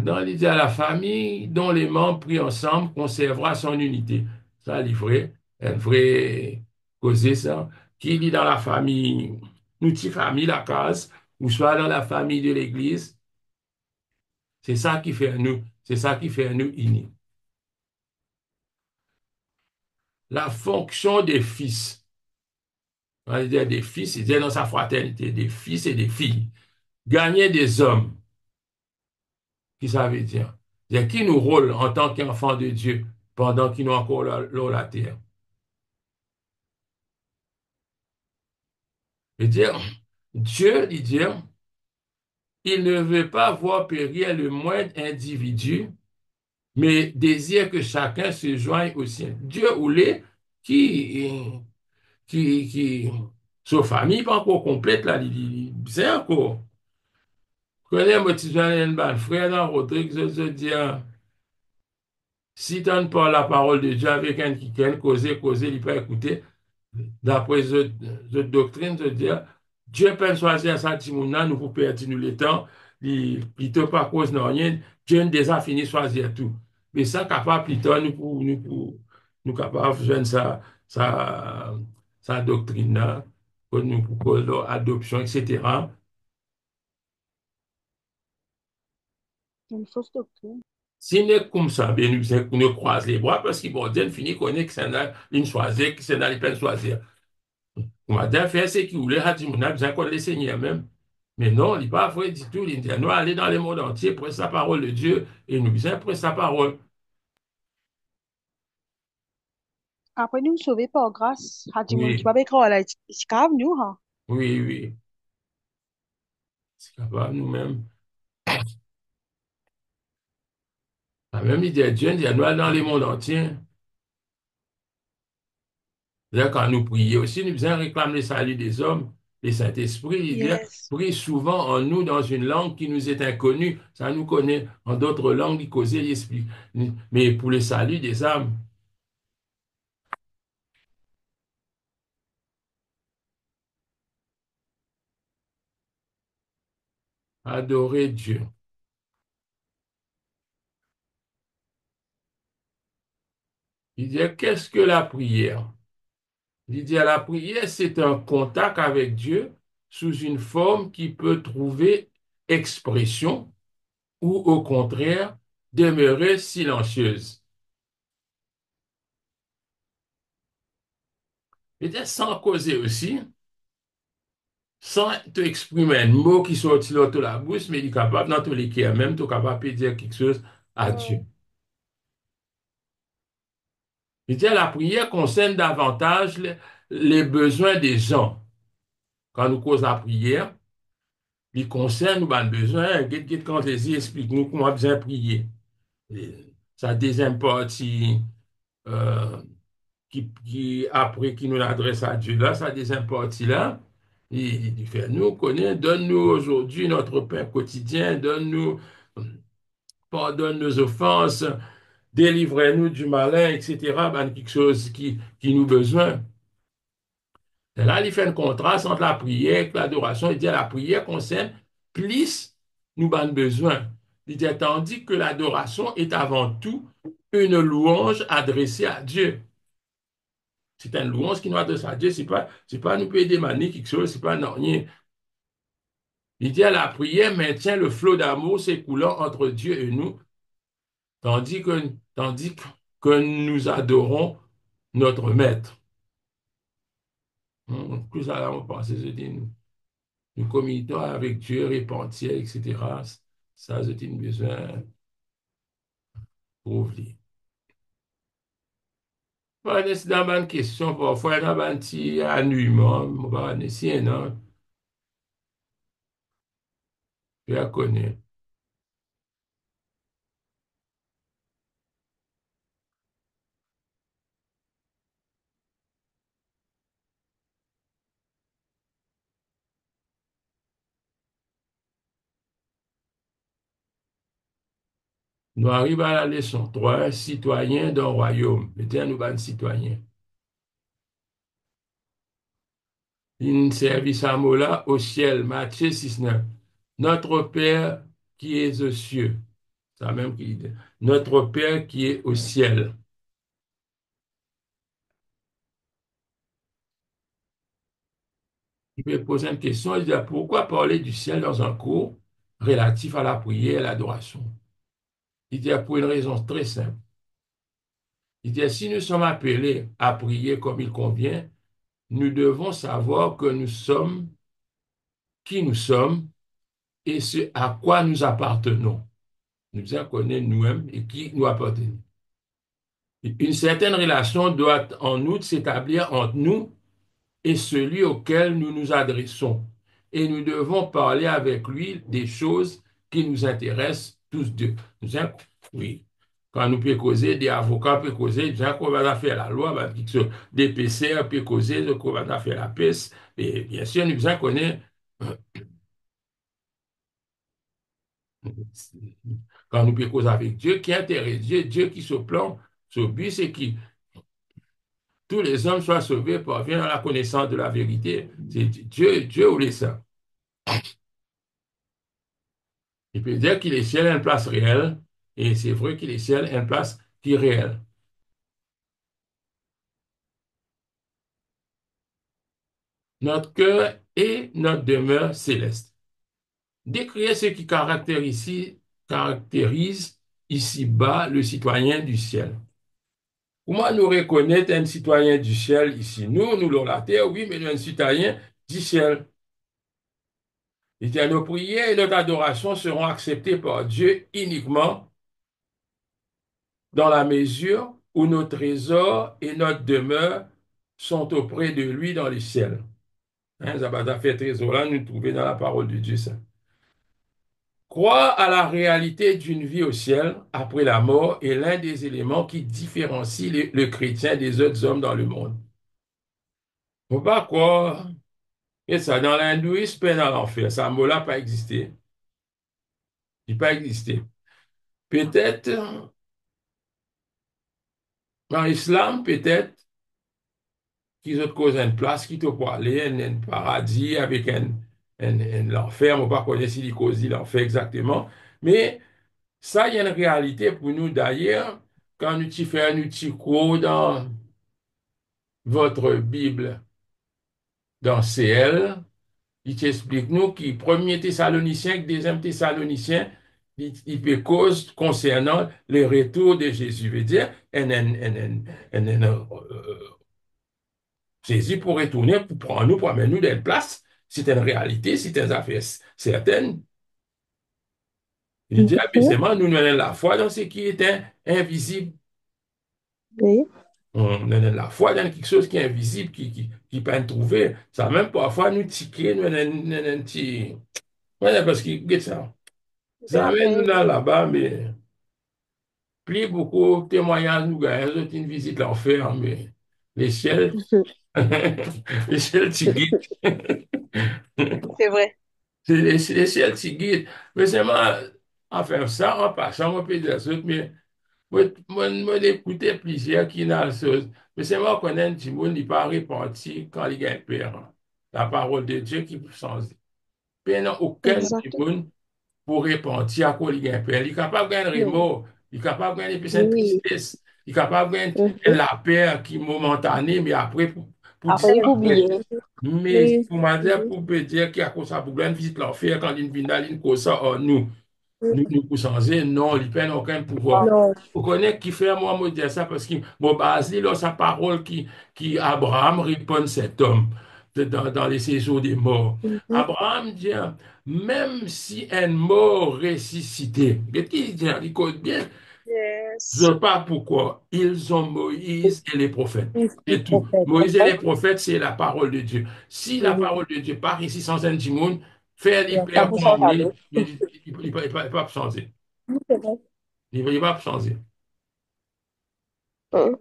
Dans l'idée à la famille dont les membres pris ensemble conservera son unité. Ça, livré, elle vraie causer ça. Qui dit dans la famille, nous petite famille, la case, ou soit dans la famille de l'Église, c'est ça qui fait nous, c'est ça qui fait nous unis. La fonction des fils, on va dire des fils, il dit dans sa fraternité, des fils et des filles. Gagner des hommes, qui ça veut dire? C'est qui nous rôle en tant qu'enfants de Dieu pendant qu'ils nous encore la terre. Et dire, Dieu, dit dire, il ne veut pas voir périr le moindre individu, mais désire que chacun se joigne au sien. Dieu voulait qui, sa famille pas encore complète là, c'est encore. Connais un petit frère dans Rodrigue, je dis, si tu ne parles la parole de Dieu avec un qui vient causer, il peut écouter. D'après cette doctrine, de dire, Dieu peut choisir ça, nous pour perdre nous le temps, plutôt pas cause de rien, Dieu a déjà fini de choisir tout. Mais ça, capable plutôt, nous capable de faire sa doctrine, là, pour nous, pour leur adoption, etc. Une fausse doctrine. Si n'est comme ça, bien, nous croisons les bras parce que bon, Dieu finit connaît que c'est une choisir, que c'est dans les peines choisir. On va dire faire ce qu'il voulait, on a besoin qu'on le Seigneur même. Mais non, il n'est pas vrai du tout. Il dit, nous aller dans le monde entier, prêcher sa parole de Dieu, et nous besoin prêcher sa parole. Après, nous sauver par grâce. Hadi qui Oui, pas bekra la iskav nous ha. oui, oui. C'est capable nous-mêmes. La même idée, Dieu dit, nous aller dans le monde entier. Là, quand nous prions aussi, nous besoin réclamer le salut des hommes. Le Saint-Esprit, il dit, Yes. prie souvent en nous dans une langue qui nous est inconnue. Ça nous connaît. En d'autres langues, il causait l'esprit. Mais pour le salut des âmes, adorer Dieu. Il dit, qu'est-ce que la prière? Il dit, la prière, c'est un contact avec Dieu sous une forme qui peut trouver expression ou au contraire demeurer silencieuse. Peut-être sans causer aussi, sans te exprimer un mot qui sortit de la bouche, mais il est capable, dans tous les cas, même, tu es capable de dire quelque chose à Dieu. C'est-à-dire, la prière concerne davantage les besoins des gens. Quand nous causons la prière, il concerne nos besoins. Quand les explique-nous comment bien prier. Et ça désimporte après qui nous adresse à Dieu là, ça désimporte là. Il fait nous connaître, donne-nous aujourd'hui notre pain quotidien, donne-nous, pardonne nos offenses, délivrez-nous du malin, etc. Ben, quelque chose qui nous besoin. Et là, il fait un contraste entre la prière et l'adoration. Il dit la prière concerne plus nous avons besoin. Il dit tandis que l'adoration est avant tout une louange adressée à Dieu. C'est une louange qui nous adresse à Dieu. C'est pas nous payer des manies, quelque chose, c'est pas non, rien. Il dit la prière maintient le flot d'amour s'écoulant entre Dieu et nous, tandis que nous adorons notre Maître. Plus ça, là, on pense, je dis, nous communiquons avec Dieu, repentir, etc. Ça, c'est une besoin pour oublier. C'est dans une question, parfois, dans un petit ennuiement, on va essayer, non? Je la connais. Nous arrivons à la leçon 3, citoyen d'un royaume. Mettez nous ban citoyen. In service à mola au ciel, Matthieu 6,9. Notre Père qui est aux cieux. C'est la même qui dit. Notre Père qui est au ciel. Il peut poser une question, il dit pourquoi parler du ciel dans un cours relatif à la prière et à l'adoration? Il dit pour une raison très simple. Il dit si nous sommes appelés à prier comme il convient, nous devons savoir que nous sommes qui nous sommes et ce à quoi nous appartenons. Nous devons connaître nous-mêmes et qui nous appartenons. Une certaine relation doit en outre s'établir entre nous et celui auquel nous nous adressons. Et nous devons parler avec lui des choses qui nous intéressent tous deux. Oui. Quand nous pouvons causer, des avocats peuvent causer, qu'on va faire la loi, des PCR peuvent causer, qu'on va faire la PES. Et bien sûr, nous devons connaître, quand nous pouvons causer avec Dieu, qui intéresse Dieu, Dieu qui se plante, ce but, c'est que tous les hommes soient sauvés, parviennent à la connaissance de la vérité. C'est Dieu voulait ça. Il peut dire qu'il est ciel à une place réelle, et c'est vrai qu'il est ciel à une place qui est réelle. Notre cœur est notre demeure céleste. Décrire ce qui caractérise ici-bas le citoyen du ciel. Comment nous reconnaître un citoyen du ciel ici? Nous l'avons la terre, oui, mais nous, un citoyen du ciel. Et nos prières et notre adoration seront acceptées par Dieu uniquement dans la mesure où nos trésors et notre demeure sont auprès de lui dans le ciel. Hein, ça va faire trésor là, nous trouver dans la parole de Dieu ça. Croire à la réalité d'une vie au ciel après la mort est l'un des éléments qui différencie le chrétien des autres hommes dans le monde. Faut pas croire que ça, dans l'hindouisme, peine à l'enfer, ça mot là pas existé. Il n'a pas existé. Peut-être, dans l'islam, peut-être, qu'ils ont causé une place qui te pour aller, un paradis avec l'enfer, on ne pas connaître si cause l'enfer exactement, mais ça, il y a une réalité pour nous d'ailleurs, quand nous faisons un petit cours dans votre Bible, dans CL, il t'explique nous qui premier Thessaloniciens, deuxième Thessaloniciens, il peut cause concernant le retour de Jésus. Veut dire, Jésus pourrait tourner pour prendre nous, pour amener nous dans une place. C'est une réalité, c'est une affaire certaine. Il dit, Mhm. abaissement, nous avons la foi dans ce qui est invisible. Oui. On a la foi dans quelque chose qui est invisible, qui peut être trouvé. Ça même parfois nous tiquer, nous avons un petit. Ouais, parce que, regarde ça. Ça amène nous là-bas, mais plus beaucoup de témoignages nous gagnons, une visite l'enfer, mais l'échelle, l'échelle tigite. C'est vrai. C'est l'échelle tigite. Mais c'est moi, en faire ça, en passant, on peut dire ça, mais moi, d'écouter plusieurs qui n'ont chose. Mais c'est moi qu'on a un petit monde, il pas réparti quand il y a un père. La parole de Dieu qui peut changer. Il n'y a aucun petit Exactement. monde pour repentir à quoi il y a un père. Il est capable de gagner Non. remords, il est capable de gagner une Oui. tristesse, il est capable de gagner Mhm. la paix qui est momentanée, mais après, pour Après, pour disparaître. oublier. Mais Oui. pour me dire, Mhm. pour me dire qu'il y a cause ça, pour une visite l'enfer, quand il vient là, il cause ça, oh, nous pour changer, non, il n'a aucun pouvoir. Non. Vous connaissez qui fait moi, me dire ça parce que mon base, là, sa parole qui Abraham répond cet homme dans les séjours des morts. Mhm. Abraham dit, même si un mort ressuscité, mais qui dit, il écoute bien, je ne Yes. sais pas pourquoi, ils ont Moïse et les prophètes. Oui, c'est C'est tout. prophète. Moïse et Après. les prophètes, c'est la parole de Dieu. Si la Mhm. parole de Dieu part ici sans un petit monde, faire les Il y a ça plaire pour pour changer emmener, d'autres. il ne pas changer. Oui, c'est vrai. Il va pas changer. Mhm.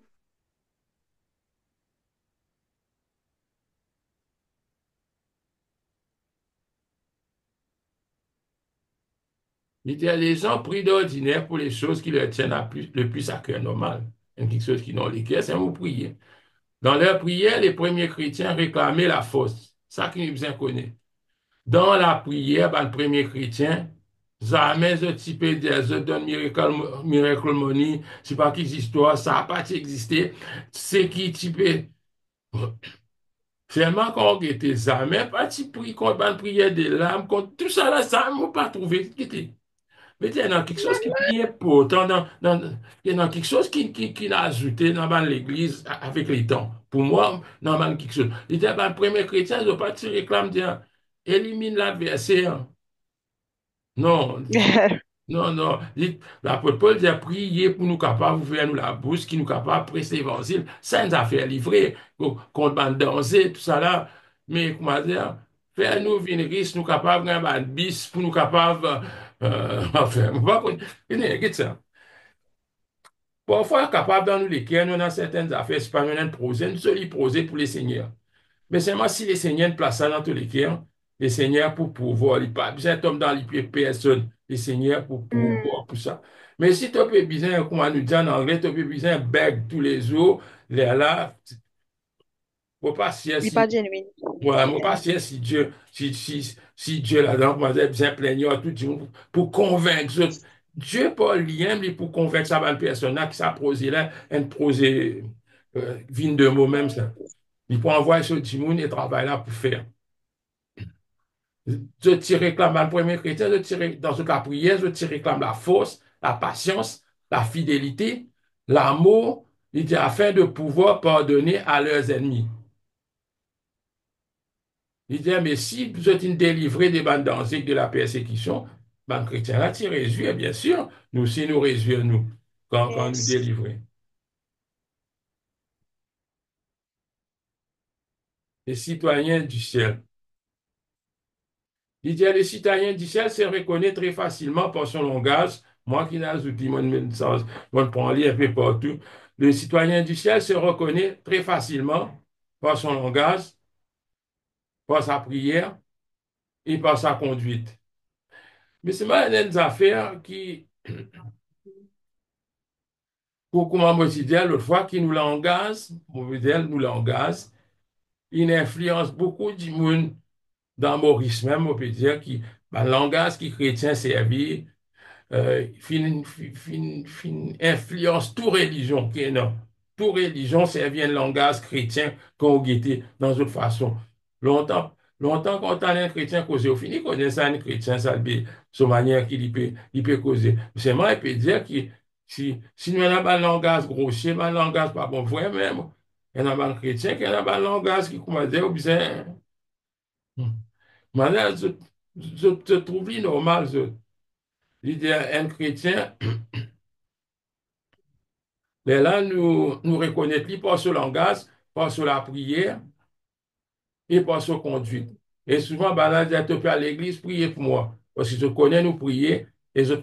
Il y a les gens pris d'ordinaire pour les choses qui leur tiennent le plus à cœur normal. Il y a quelque chose qui n'ont les cœurs, c'est vous prier. Dans leur prière, les premiers chrétiens réclamaient la force. Ça qui nous besoin connaître. Dans la prière, ben, le premier chrétien, jamais je type des je donne miracle money, c'est pas qu'ils histoire, ça n'a pas existé. C'est qui type, seulement quand on était jamais pas type pris contre la prière des larmes, contre tout ça là, ça ne m'a pas trouvé. Mais il y a quelque chose qui est bien important, il y a quelque chose qui a ajouté dans l'Église avec les temps. Pour moi, dans quelque chose. Il y a un premier chrétien, je ne veux pas te réclamer, dire, élimine l'adversaire. Non, non, non. L'apôtre Paul dit, prier pour nous capables d'ouvrir nous la bouche, qui nous capables de prêcher l'évangile. Ça nous a fait livrer, contre bande danser, tout ça là. Mais, comment dire, faire nous venir riches, nous capables de un bis, pour nous capables, enfin, on va regarde ça. Parfois, capable dans nous lesquels nous dans certaines affaires, c'est pas nous un projet, nous sommes projet pour les seigneurs. Mais seulement si les seigneurs placent ça dans tous les cas, les seigneurs pour pouvoir, il pas besoin de dans les pieds personne, les seigneurs pour Hmm. pouvoir, pour ça. Mais si tu as besoin, comme on nous dit en anglais, tu as besoin de beg tous les jours, là, faut pas Il n'est si, pas genuine. voilà, faut pas si Dieu, si Dieu là-dedans, moi, j'ai besoin de plaignant tout le monde pour convaincre les autres. Dieu pas lien, mais pour convaincre ça, une personne là qui s'approche là, un projet, vine de mots même ça. Il faut envoyer ce petit monde et travailler là pour faire. Je te réclame le premier chrétien, dans ce cas prière, je te réclame la force, la patience, la fidélité, l'amour, il dit, afin de pouvoir pardonner à leurs ennemis. Il dit, mais si vous êtes délivré des bandes danses de la persécution, ben, chrétien là, tu réjouis, bien sûr. Nous aussi, nous réjouissons, nous, quand nous Yes. délivrons. Les citoyens du ciel. Il dit, le citoyen du ciel se reconnaît très facilement par son langage. Moi qui n'ai outils, moi, prends un peu partout. Le citoyen du ciel se reconnaît très facilement par son langage, par sa prière et par sa conduite. Mais c'est mal des affaires qui, pour comment moi je disais l'autre fois, qui nous langage, nous langage, il influence beaucoup du monde dans Maurice même, on peut dire, qui, ben, le langage qui chrétien servi, influence toute religion qui est non. Toute religion, c'est un langage chrétien qu'on guettait dans une façon. Longtemps. longtemps qu'on entend un chrétien causer, au fini, connaît ça, un chrétien, ça, son manière il peut causer. C'est moi, il peut dire que si nous avons un langage grossier, un langage pas bon, vrai même, il y en a un chrétien qui a un langage qui, comment dire, bien, maintenant, je trouve normal, il dit un chrétien, mais là, nous reconnaître par ce langage, par ce la prière et par ce conduite. Et souvent, ben là, je te fais à l'église, prier pour moi. Parce que je connais nous prier et je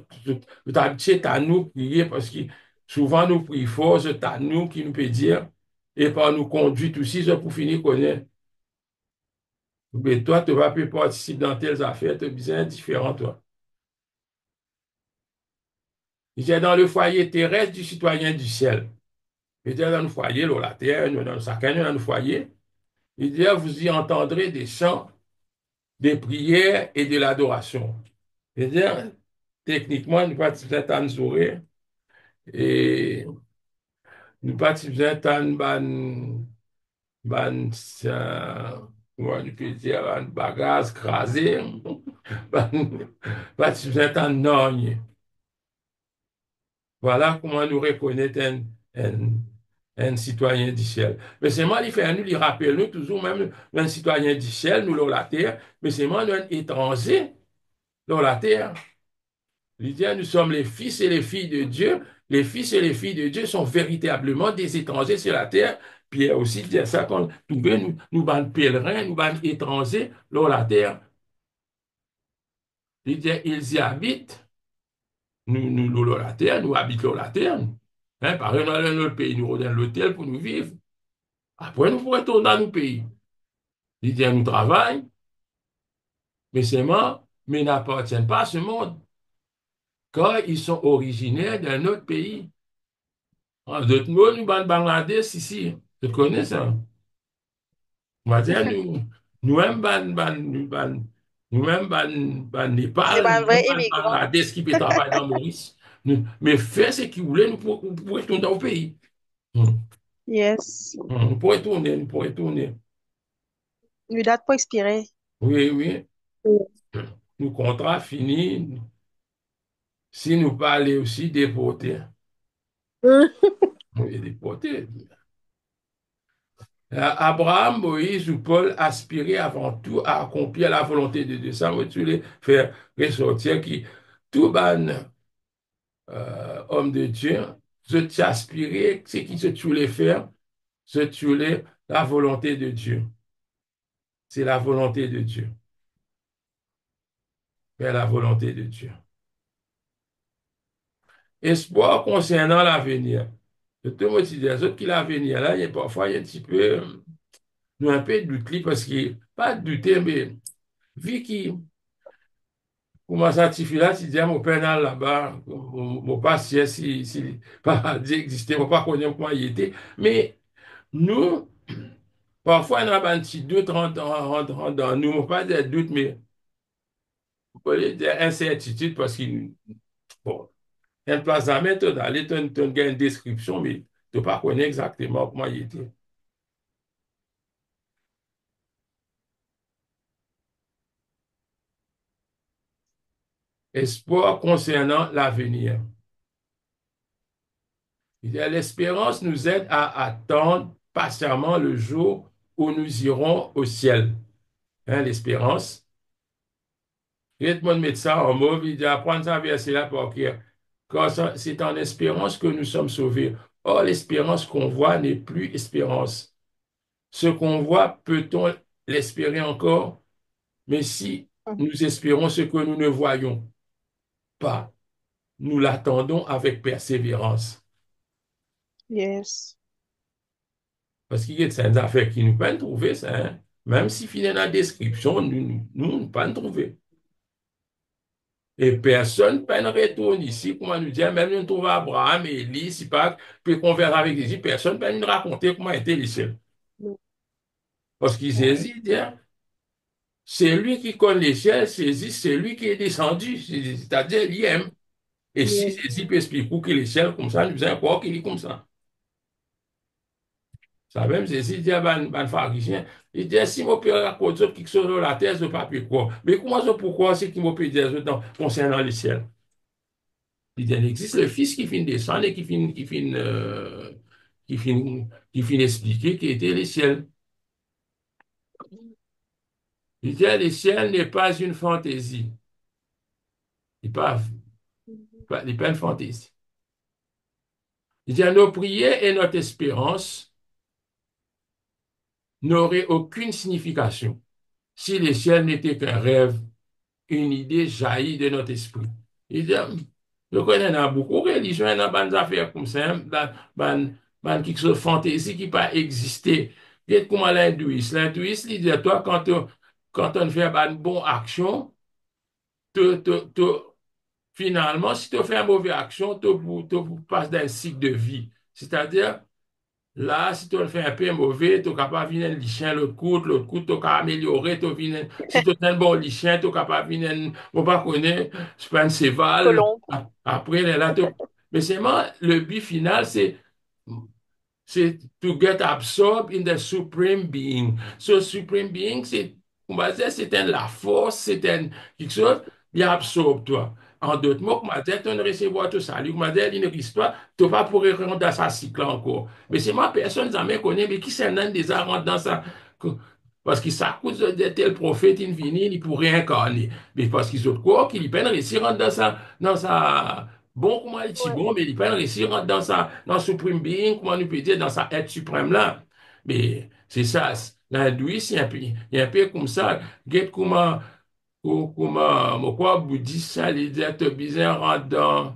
t'habitue à nous prier parce que souvent nous prions fort, c'est à nous qui nous peut dire et par nous conduite aussi, je pour finir connaître. Mais toi, tu vas plus participer dans telles affaires, tu es bien indifférent, toi. J'ai dans le foyer terrestre du citoyen du ciel. Il dit dans le foyer, là, la terre, nous, dans chacun dans le foyer. Il dit, vous y entendrez des chants, des prières et de l'adoration. C'est-à-dire, techniquement, nous participons à nous et nous participons à ban, comment on peut dire, un bagage crasé, ban, participons à nous. Voilà comment nous reconnaître un, un citoyen du ciel. Mais c'est moi qui fait nous, lui rappelle nous toujours même un citoyen du ciel, nous, la terre, mais c'est moi, nous, un étranger dans la terre. Il dit, nous sommes les fils et les filles de Dieu. Les fils et les filles de Dieu sont véritablement des étrangers sur la terre. Pierre aussi dit ça quand nous ban pèlerins, nous ban étrangers dans la terre. Il dit, ils y habitent. Nous, dans la terre, nous habitons dans la terre. Hein, par exemple, dans notre pays, nous redonnons l'hôtel pour nous vivre. Après, nous pourrons retourner dans nos pays. Il dit, nous travaillons, mais ces morts, mais n'appartiennent pas à ce monde, car ils sont originaires d'un autre pays. En d'autres mots, nous, Bangladesh, ici, tu connais ça? On va dire, nous-mêmes, nous-mêmes, C'est Népal, pas un vrai nous-mêmes, immigrant. Bangladesh qui peut travailler dans Maurice. Mais faire ce qu'ils voulaient, nous pourrions retourner au pays. Hum, Yes. Nous pourrions tourner, nous pourrions tourner. Une date pour expirer. Oui, oui. Oui. Nous, contrat fini. Si nous parlons aussi déportés. Oui, déportés. Abraham, Moïse ou Paul aspiraient avant tout à accomplir la volonté de Dieu. Ça, moi, tu les faire ressortir qui, tout ban homme de Dieu, je t'aspirais, c'est qui se tu les faire, je tu les la volonté de Dieu. C'est la volonté de Dieu. Faire la volonté de Dieu. Espoir concernant l'avenir. Je te motive, les autres qui l'avenir, là, parfois, il y a un petit peu, nous un peu de doute, parce qu'il pas de douter, mais vu qu'il comment ça, tu fais là, tu dis, mon père là-bas, mon pas si paradis existait, mon pas connaître comment il était. Mais nous, parfois, on a un petit doute rentre dans nous, mon pas des doutes, mais on peut dire incertitude parce que, bon, un placement, tu d'aller, tu as une description, mais tu ne pas connaître exactement comment il était. Espoir concernant l'avenir. L'espérance nous aide à attendre patiemment le jour où nous irons au ciel. Hein, l'espérance. Et tout le monde met ça en mot, il dit apprendre ça verset-là par cœur. Car c'est en espérance que nous sommes sauvés. Or, l'espérance qu'on voit n'est plus espérance. Ce qu'on voit, peut-on l'espérer encore? Mais si nous espérons ce que nous ne voyons pas, nous l'attendons avec persévérance. Yes. Parce qu'il y a des affaires qui nous peuvent trouver ça. Hein. Même si finalement la description, nous pas trouver. Et personne ne peut retourner ici, comment nous dire, même nous trouvons Abraham et Élie, si pas, puis qu'on verra avec Jésus, personne ne peut nous raconter comment était les cieux. Parce qu'il Ouais. Jésus dit, hein, c'est lui qui connaît les cieux, c'est lui qui est descendu, c'est-à-dire il aime. Et si Yes. Jésus peut expliquer que les cieux comme ça, nous allons croire qu'il est comme ça. Ça même, c'est si dit, ban pharisien, il dit, si mon père raconte ça, quelque chose dans la terre, je ne pas quoi. Mais comment ça, pourquoi c'est qu'il m'a pu dire ça concernant le ciel? Il dit, il existe le Fils qui finit descendre et qui finit, qui finit expliquer qui était le ciel. Il dit, le ciel n'est pas une fantaisie. Il n'est il pas une fantaisie. Il dit, nos prières et notre espérance n'auraient aucune signification si le ciel n'était qu'un rêve, une idée jaillie de notre esprit. Il dit, je connais dans beaucoup de religions, dans des affaires comme ça, dans quelque chose de fantaisie qui n'a pas existé. Regarde comment l'hindouisme. L'hindouisme, il dit, toi, quand on fait une bonne action, te, te, te- finalement, si tu fais une mauvaise action, tu passes d'un cycle de vie. C'est-à-dire, là, si tu le fais un peu mauvais, tu es capable de venir un lichin, l'autre coup, tu es capable d'améliorer, si tu es un bon lichin, tu es capable de venir, on va connaître, je pas un séval, Colombe. après, là, mais c'est moi, le but final, c'est to get absorbed in the supreme being. So, supreme being, on va dire, la force, quelque chose, il absorbe toi. En d'autres mots, comment dire, tu ne recevoir tout ça. Comment dire, une histoire, tu ne vas pas pouvoir rentrer dans sa cycle encore. Mais c'est moi, personne jamais connaît, mais qui s'en déjà rentre dans ça. Parce qu'il s'accuse de tel prophète, il vient, il pourrait incarner. Mais parce qu'ils ont quoi, qu'il peine réussir rentrer dans sa, bon, comment il est Ouais. bon, mais il peine réussir rentrer dans Supreme Being, comment on peut dire, dans sa être suprême là. Mais c'est ça, l'hindouisme, il y a un peu comme ça. Regarde comment, quoi, bouddhiste, ça, il dit, tu besoin rentrer dans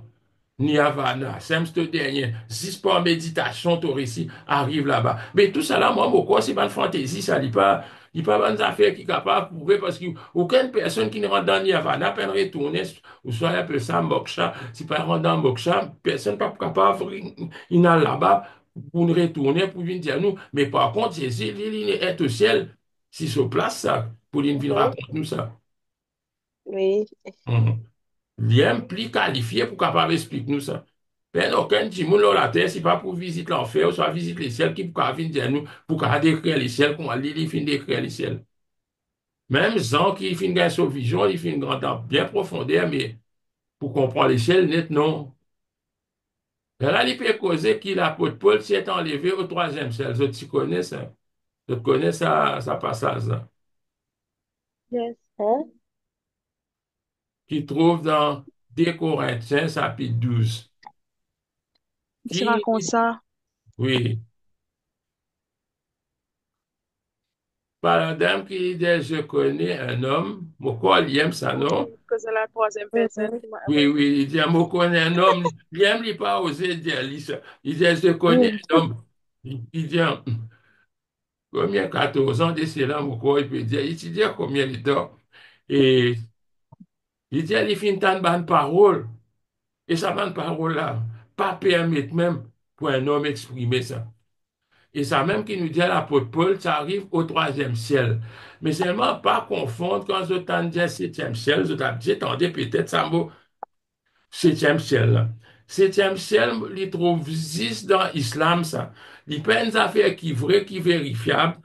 Nirvana, c'est ce dernier. Si par méditation, ton récit arrive là-bas. Mais tout ça là, moi, mon corps, c'est pas une fantaisie, ça n'est pas, il pas une affaire qui est capable de prouver parce qu'aucune personne qui ne rentre dans Nirvana peut retourner, ou soit elle appelle ça moksha. Si pas rentre dans moksha, personne n'est pas capable il n'a là-bas pour nous retourner, pour venir dire nous. Mais par contre, Jésus, il est au ciel, si sur place, ça, pour lui venir Mhm. raconter nous ça. Oui. Mhm. L'IM plus qualifié pour capable expliquer nous ça. Ben, aucun petit monde sur la terre, c'est pas pour visiter l'enfer, ou soit visiter les ciels, qui pour venir dire nous, pour décrire les ciels, comment il finit décrire les ciels. Même Jean qui finit gagner sa vision, il finit grand temps bien profondeur, mais pour comprendre les ciels, net, non. Et là, il peut causer que l'apôtre Paul s'est enlevé au troisième ciel. Tu connais ça? Je connais ça, ça passage, là, Yes. Hein? qui trouve dans 2 Corinthiens, chapitre 12. Je raconte Qui, ça. oui, par la dame qui dit, je connais un homme, pourquoi il aime ça, non? Que c'est la troisième personne Mhm. qui m'a... Oui, Oui. oui, il dit, je connais un homme, il aime, il pas osé dire ça. Il dit, je connais Mhm. un homme. Il dit, combien 14 ans de cela, pourquoi il peut dire, il dit combien de temps? Et il dit, il fait une bonne parole, et sa bonne parole-là, pas permettre même pour un homme exprimer ça. Et ça même qui nous dit à l'apôtre Paul, ça arrive au troisième ciel. Mais seulement pas confondre quand je t'en dis septième ciel, je t'en dis, attendez, peut-être ça mot septième ciel. Là. Septième ciel, il trouve juste dans l'islam, ça. Il pas une affaire qui est vraie, qui est vérifiable.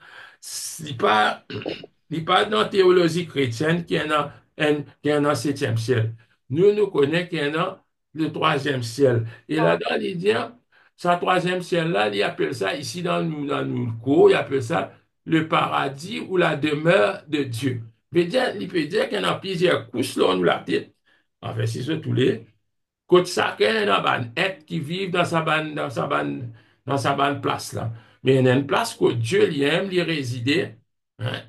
Il pas dans la théologie chrétienne qui est qui est dans septième ciel. Nous connaissons qu'il y a dans le troisième ciel. Et là-dedans, il dit, ce troisième ciel-là, il appelle ça, ici dans nous cours, il appelle ça le paradis ou la demeure de Dieu. Il peut dire qu'il y en a plusieurs couches là, on nous la tête. Enfin, c'est ça tous les. Côté chacun, il y a un être qui vit dans sa bonne place là. Mais il y a une place que Dieu lui aime, lui résider. Hein.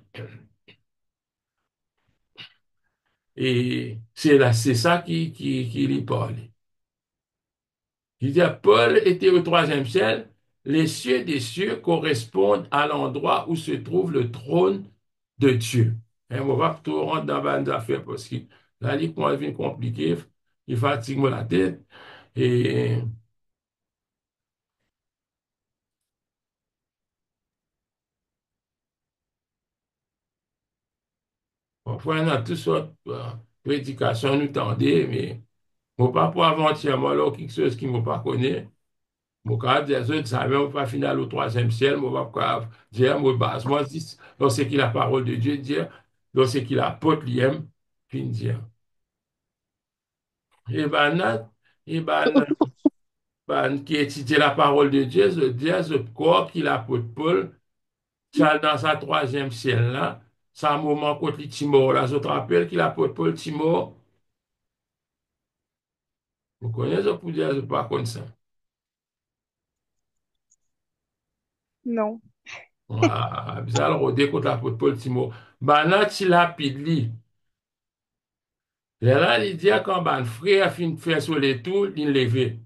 Et c'est là, c'est ça qui lui parle. Il dit, Paul était au troisième ciel. Les cieux des cieux correspondent à l'endroit où se trouve le trône de Dieu. Et on va tout rentrer dans les affaires parce que là, il devient compliqué. Il fatigue la tête. Et parfois, on a toutes sortes de prédications nous tendez, mais on ne va pas pour avant-hier, moi, alors quelque chose qui ne m'a pas connaît. Mon cas, des autres, ça même pas final au troisième ciel, moi, pas dire, moi, base, moi, lorsqu'il la parole de Dieu, dire, lorsqu'il apporte l'IM, puis dire. Et ben, et ben, qui étudie la parole de Dieu, je dis, je crois qu'il apôtre Paul, ça, dans sa troisième ciel, là, c'est un moment contre les Timor, là, je te rappelle qu'il apôtre Paul Timor, vous connaissez, je peux dire, je pas comme ça. Non. Ah, bizarre, rodé contre l'apôtre Paul Timor. Ben, là, tu lapide, lui. Là, il dit quand ban frère fin fait sur les tours, il levé.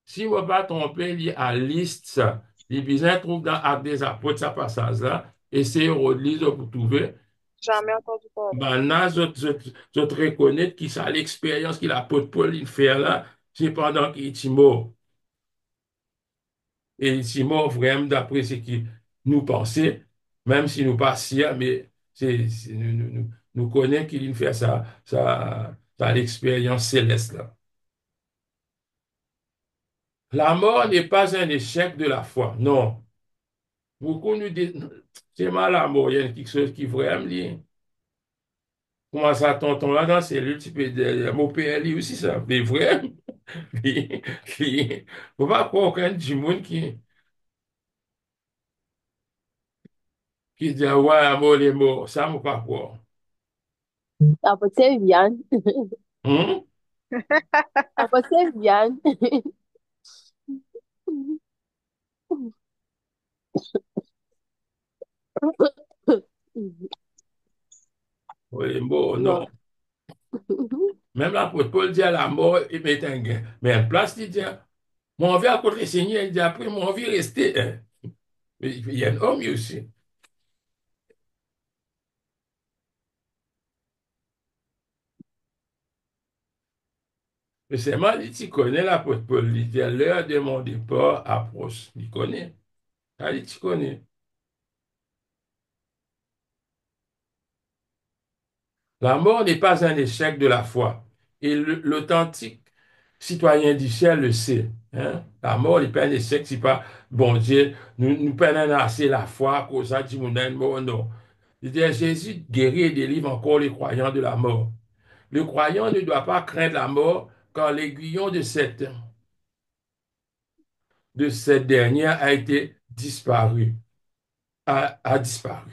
Si on ne pas tromper, il y a liste ça. Il besoin trouve dans Actes des Apôtres, ça passage là. Essayez de relire pour trouver. Jamais entendu parler. Ben là, je te reconnais que ça l'expérience qu'il l'apôtre Paul il fait là, c'est pendant qu'il est mort. Et il est mort vraiment d'après ce que nous pensons, même si nous pas sûrs, mais nous connaissons qu'il fait ça l'expérience céleste là. La mort n'est pas un échec de la foi. Non. Beaucoup nous disent, c'est mal la mort. Il y a quelque chose qui vraiment dit. Comment ça, tonton, là, dans la cellule, tu peux dire, mon PLI aussi, ça. Mais vrai. Faut pas croire aucun du monde qui dit, ouais, la mort est mort. Ça, faut pas croire. Apa seviyen? Hum? Apa seviyen? Oui, mort, Non. non. Même l'apôtre Paul dit à la mort, il met un gain. Mais en place, il dit, mon vie à côté du Seigneur, il dit, après, mon vie rester. Hein. Il y a un homme aussi. Mais c'est mal, il connaît l'apôtre Paul. Il dit, l'heure de mon départ approche. Il connaît. Ah, il connaît. La mort n'est pas un échec de la foi. Et l'authentique citoyen du ciel le sait. Hein? La mort n'est pas un échec, c'est pas, bon Dieu, nous prenons assez la foi à cause de mort, non. Il dit, Jésus guérit et délivre encore les croyants de la mort. Le croyant ne doit pas craindre la mort quand l'aiguillon de cette dernière a été disparu, a disparu.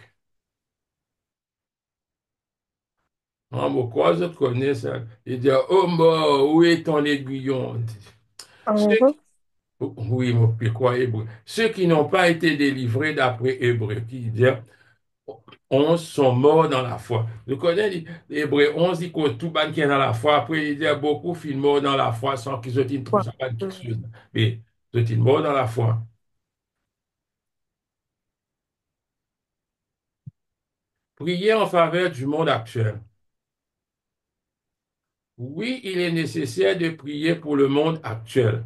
Ah, mon quoi je connais ça? Il dit, oh mort, où est ton aiguillon? Ceux Mhm. Oui, mon pire, quoi, hébreu. Ceux qui n'ont pas été délivrés d'après Hébreu, qui dit 11 sont morts dans la foi. Je connais l'Hébreu 11 dit que tout le monde qui est dans la foi, après il dit beaucoup sont morts dans la foi sans qu'ils aient une Ouais. ça pas quelque chose. Mais ils sont morts dans la foi. Priez en faveur du monde actuel. Oui, il est nécessaire de prier pour le monde actuel.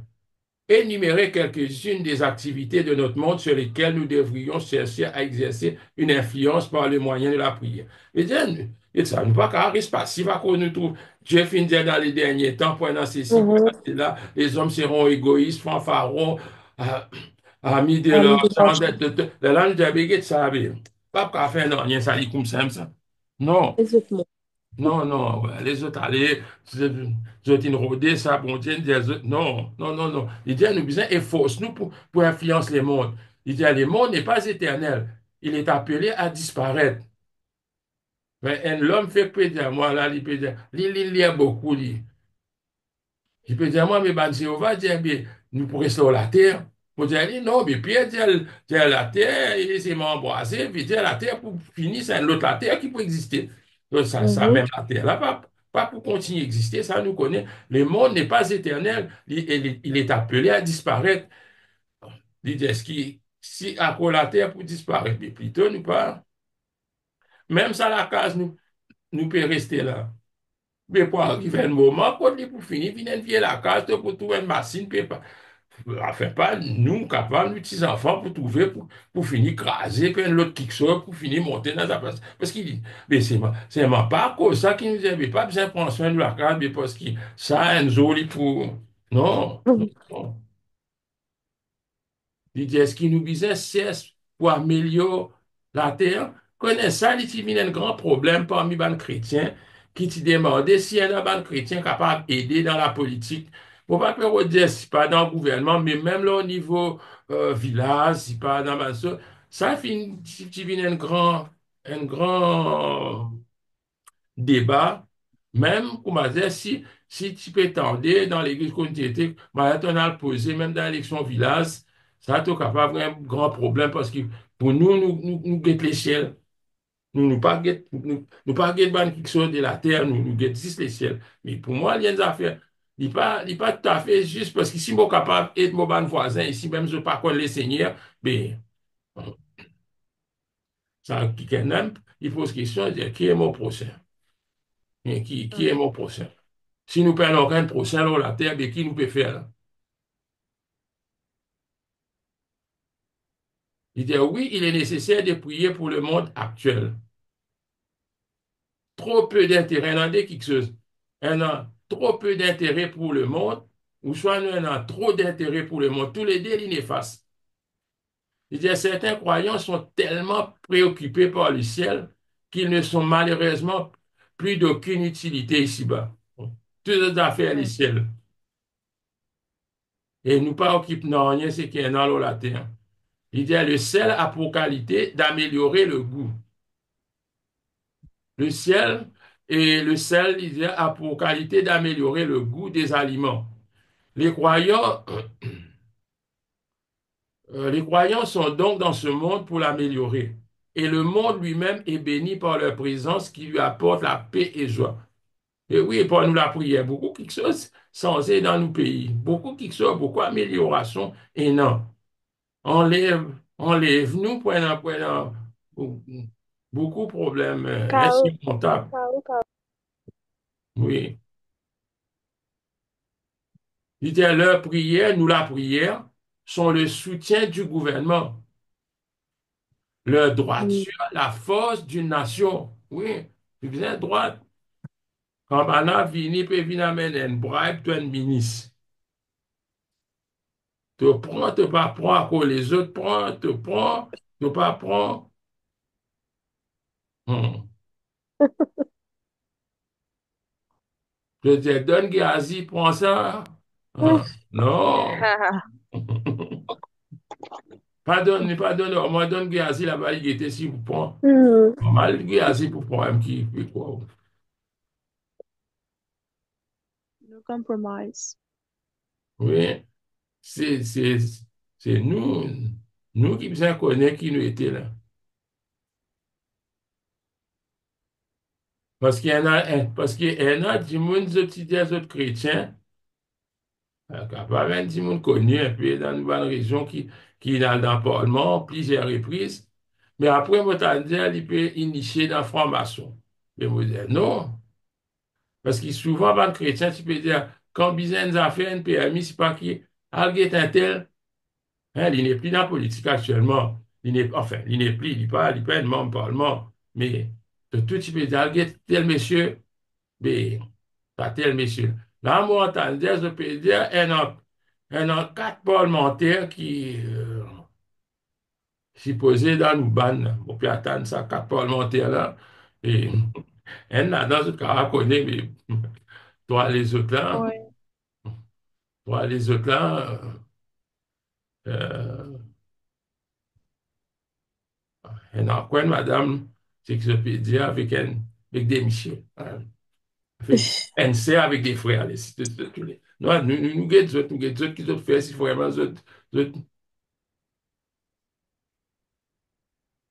Énumérer quelques-unes des activités de notre monde sur lesquelles nous devrions chercher à exercer une influence par le moyen de la prière. Et bien, et ça, nous pas qu'à risque passif à qu'on nous trouve. Dieu finit de dire dans les derniers temps, pendant ceci, pendant Mhm. cela, les hommes seront égoïstes, fanfarons, ah, amis de Ami leur de sang, l'argent. la langue de la ça, pas qu'à faire non, rien, ça, dit comme ça. Non. Exactement. Non, non, ouais, les autres allaient, je t'ai rodé ça, bon Dieu, des autres. Non, non, non, non. Il dit, nous besoin et force nous pour influencer les mondes. Il dit, le monde n'est pas éternel. Il est appelé à disparaître. Mais l'homme fait peu dire, moi, là, il peut dire, il y a beaucoup, lui. Il peut dire, moi, mais ben, Jéhovah dit, eh bien, nous pourrions sur la terre. Pour dire, non, mais Pierre dit, la terre, il s'est embrasé, puis dire, la terre, pour finir, c'est l'autre la terre qui peut exister. Donc, ça Mhm. même la terre, là, pas pour continuer à exister, ça nous connaît. Le monde n'est pas éternel, il est appelé à disparaître. Il dit, est-ce qu'il, si à quoi la terre pour disparaître, mais plutôt, nous pas, même ça, la case, nous peut rester là. Mais pour arriver à un moment, quand il pour finir, il vient la case pour trouver une machine, puis enfin, pas nous capables, nous petits enfants, pour trouver, pour finir craser, puis l'autre qui sort, pour finir monter dans la place. Parce qu'il dit, mais c'est pas à cause ça qui nous dit, mais pas besoin de prendre soin de la case, mais parce que ça, un joli pour. Non, non. Il dit, est-ce qu'il nous disait cesse pour améliorer la terre? Connaît ça, il y a un grand problème parmi les chrétiens qui te demandait si un ban chrétien capable d'aider dans la politique. Pour pas que dire si pas dans le gouvernement, mais même là au niveau village, si pas dans ma ça finit, tu viens un grand débat, même, comme on dire, si tu peux t'entendre dans l'église communauté, bah, on a posé, même dans l'élection village, ça tu capable un grand problème parce que pour nous, nous guettons les ciels. Nous pas guettons, nous pas guettons ban qui sort de la terre, nous guettons juste les ciels. Mais pour moi, il y a des affaires. Il pas tout à fait juste parce que si je suis capable d'être mon ban voisin, ici même je ne pas connaître les seigneurs, mais ça, qui quand même, il pose question, de dire qui est mon prochain? Et qui est Mm. mon prochain? Si nous perdons aucun prochain sur la terre, mais qui nous peut faire là? Il dit oui, il est nécessaire de prier pour le monde actuel. Trop peu d'intérêt dans des quelque chose. On a trop peu d'intérêt pour le monde, ou soit nous on a trop d'intérêt pour le monde. Tous les deux, ils néfastes. Il dit certains croyants sont tellement préoccupés par le ciel qu'ils ne sont malheureusement plus d'aucune utilité ici-bas. Toutes les affaires du Mm. ciel. Et nous pas occupés de rien, c'est qu'il y a dans la terre. Il dit le ciel a pour qualité d'améliorer le goût. Le ciel et le sel, il dit, a pour qualité d'améliorer le goût des aliments. Les croyants, les croyants sont donc dans ce monde pour l'améliorer. Et le monde lui-même est béni par leur présence qui lui apporte la paix et joie. Et oui, pour nous la prière, beaucoup quelque chose censé dans nos pays, beaucoup quelque chose, beaucoup d'amélioration, et non. Enlève-nous pour beaucoup de problèmes Carol, insurmontables. Carol. Oui. Il dit, leur prière, nous la prière, sont le soutien du gouvernement, leur Mm. droiture, la force d'une nation. Oui, tu viens droite. Quand on a vini, peut venir amener un bribe, tu es un ministre. Te prends, te pas prends, que les autres prennent, te prends, te pas prends. Hmm. Je dis, donne Gazi, prends ça. Ah, non. Pardonne, pardonne, moi donne Gazi là-bas, il était si vous prend. Mm. Mal Gazi pour prendre un qui, puis quoi. No compromise. Oui. C'est, c'est, c'est nous qui bien connaissons qui nous étions là. Parce qu'il y en a du monde, des autres chrétiens, capable du monde connu un peu dans une bonne région qui est dans le Parlement plusieurs reprises. Mais après, moi, t'as dit, il peut initier dans la franc-maçon. Mais moi, je dis non. Parce que souvent, dans le chrétien, tu peux dire, quand besoin nous a fait un PMI, c'est pas qui, alguien un tel. Hein, il n'est plus dans la politique actuellement. Enfin, il n'est plus, il pas un membre du Parlement. Mais de tout type de dialogue, tel monsieur, mais pas tel monsieur. Là, moi, entendez, je peux dire, un an quatre parlementaires qui s'y posaient dans nous ban. On peut attendre ça, quatre parlementaires là. Et un là, dans ce cas, connaît, mais toi, les autres là, Ouais. toi, les autres là, euh, un an, quoi, madame, c'est que je peux dire avec des messieurs. Hein. Fait un sert avec des frères. Non, nous guettons autres qui autres fait, si vraiment autres.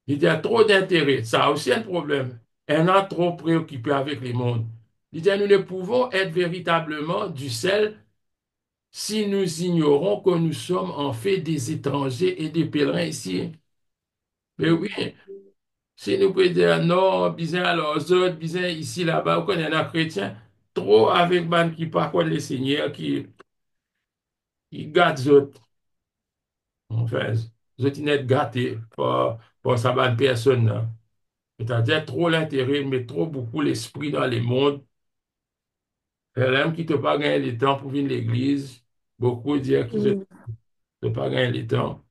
Il y a trop d'intérêt. Ça a aussi un problème. On a trop préoccupé avec les mondes. Il dit, nous ne pouvons être véritablement du sel si nous ignorons que nous sommes en fait des étrangers et des pèlerins ici. Mais oui, si nous pouvons dire non, bizarre alors autres, bizarre ici, là-bas, ou qu'on est un chrétien, trop avec ban qui par contre les seigneurs qui gâtent les autres. Enfin, les autres, ils sont gâtés par sa bonne personne. Là. C'est-à-dire trop l'intérêt, mais trop beaucoup l'esprit dans les mondes. L'homme qui te pas gagner le temps pour venir à l'église, Beaucoup disent qu'ils Mm. n'ont pas gagné le temps.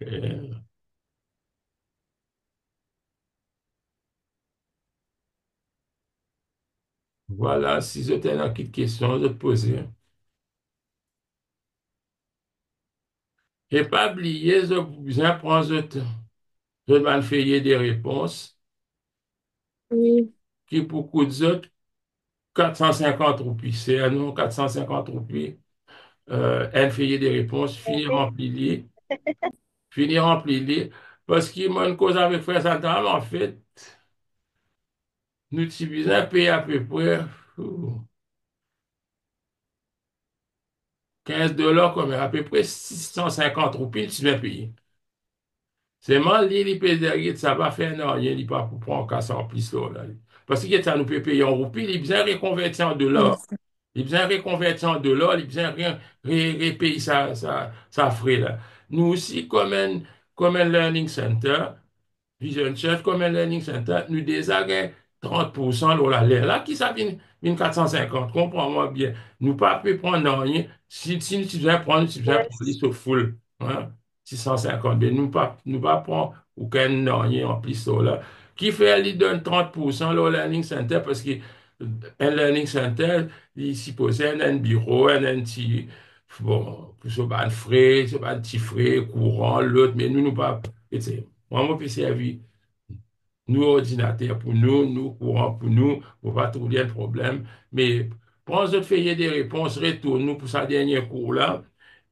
Et voilà, si vous avez une petite question de poser. Et pas oublier, vous avez besoin de prendre le temps. Je vais faire des réponses Oui. qui, pour beaucoup d'autres, 450 roupies. C'est un nom, 450 roupies. Elle fait des réponses, finir remplir, parce qu'il y a une cause avec Frère Satan, en fait, nous utilisons payer à peu près 15 $ comme à peu près 650 roupies, tu viens payer. C'est mal, il peut derrière, ça va faire non, il n'est pas pour prendre qu'à ça en plus là. Parce que ça nous peut payer en roupies, il est bien reconverti en dollars. Il est bien reconverti en dollars, il est bien repayer ça frais là. Nous aussi, comme un learning center, Vision Church, comme un learning center, nous désagréons 30% de la l'air. Là, qui ça vient 450, comprends-moi bien. Nous pas pu prendre rien. Si nous si besoin prendre Yes. liste full, hein, 650, mais nous pas prendre aucun rien en plus ça, là. Qui fait, il donne 30% là, au learning center parce que un learning center, il supposait un bureau, un petit, bon, ce pas de frais, ce pas de petits frais courant, l'autre, mais nous pas, et c'est, moi, je peux servir nous, ordinateur pour nous courant pour nous, pour pas trouver de problème. Mais prends autres feuillet des réponses, retourne-nous pour sa dernière cours là.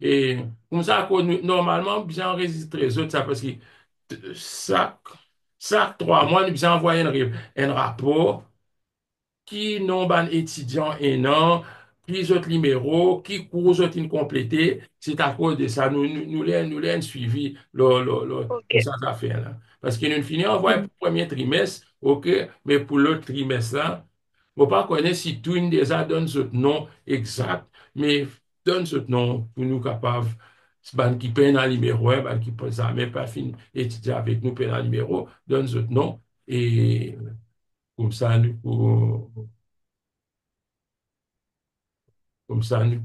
Et comme ça, normalement, bien enregistrer les autres, ça parce que chaque, chaque 3 mois, nous bien envoyer un rapport qui n'ont pas étudiant un an, qui autres numéros, qui cours autres incomplétés. C'est à cause de ça. Nous l'avons suivi Ok. pour ça affaire là. Parce que nous finissons envoyer Mhm. pour le premier trimestre, OK, mais pour l'autre trimestre là, on ne pas connaître si tout une déjà donne ce nom exact, mais donne ce nom pour nous capables. Ben, qui peine un numéro, ben, qui peut jamais pas fini étudier avec nous, peine un numéro, donne ce nom, et comme ça, nous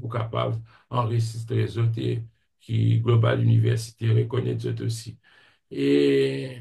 sommes capables d'enregistrer les autres et qui Global Université reconnaît les autres aussi. Et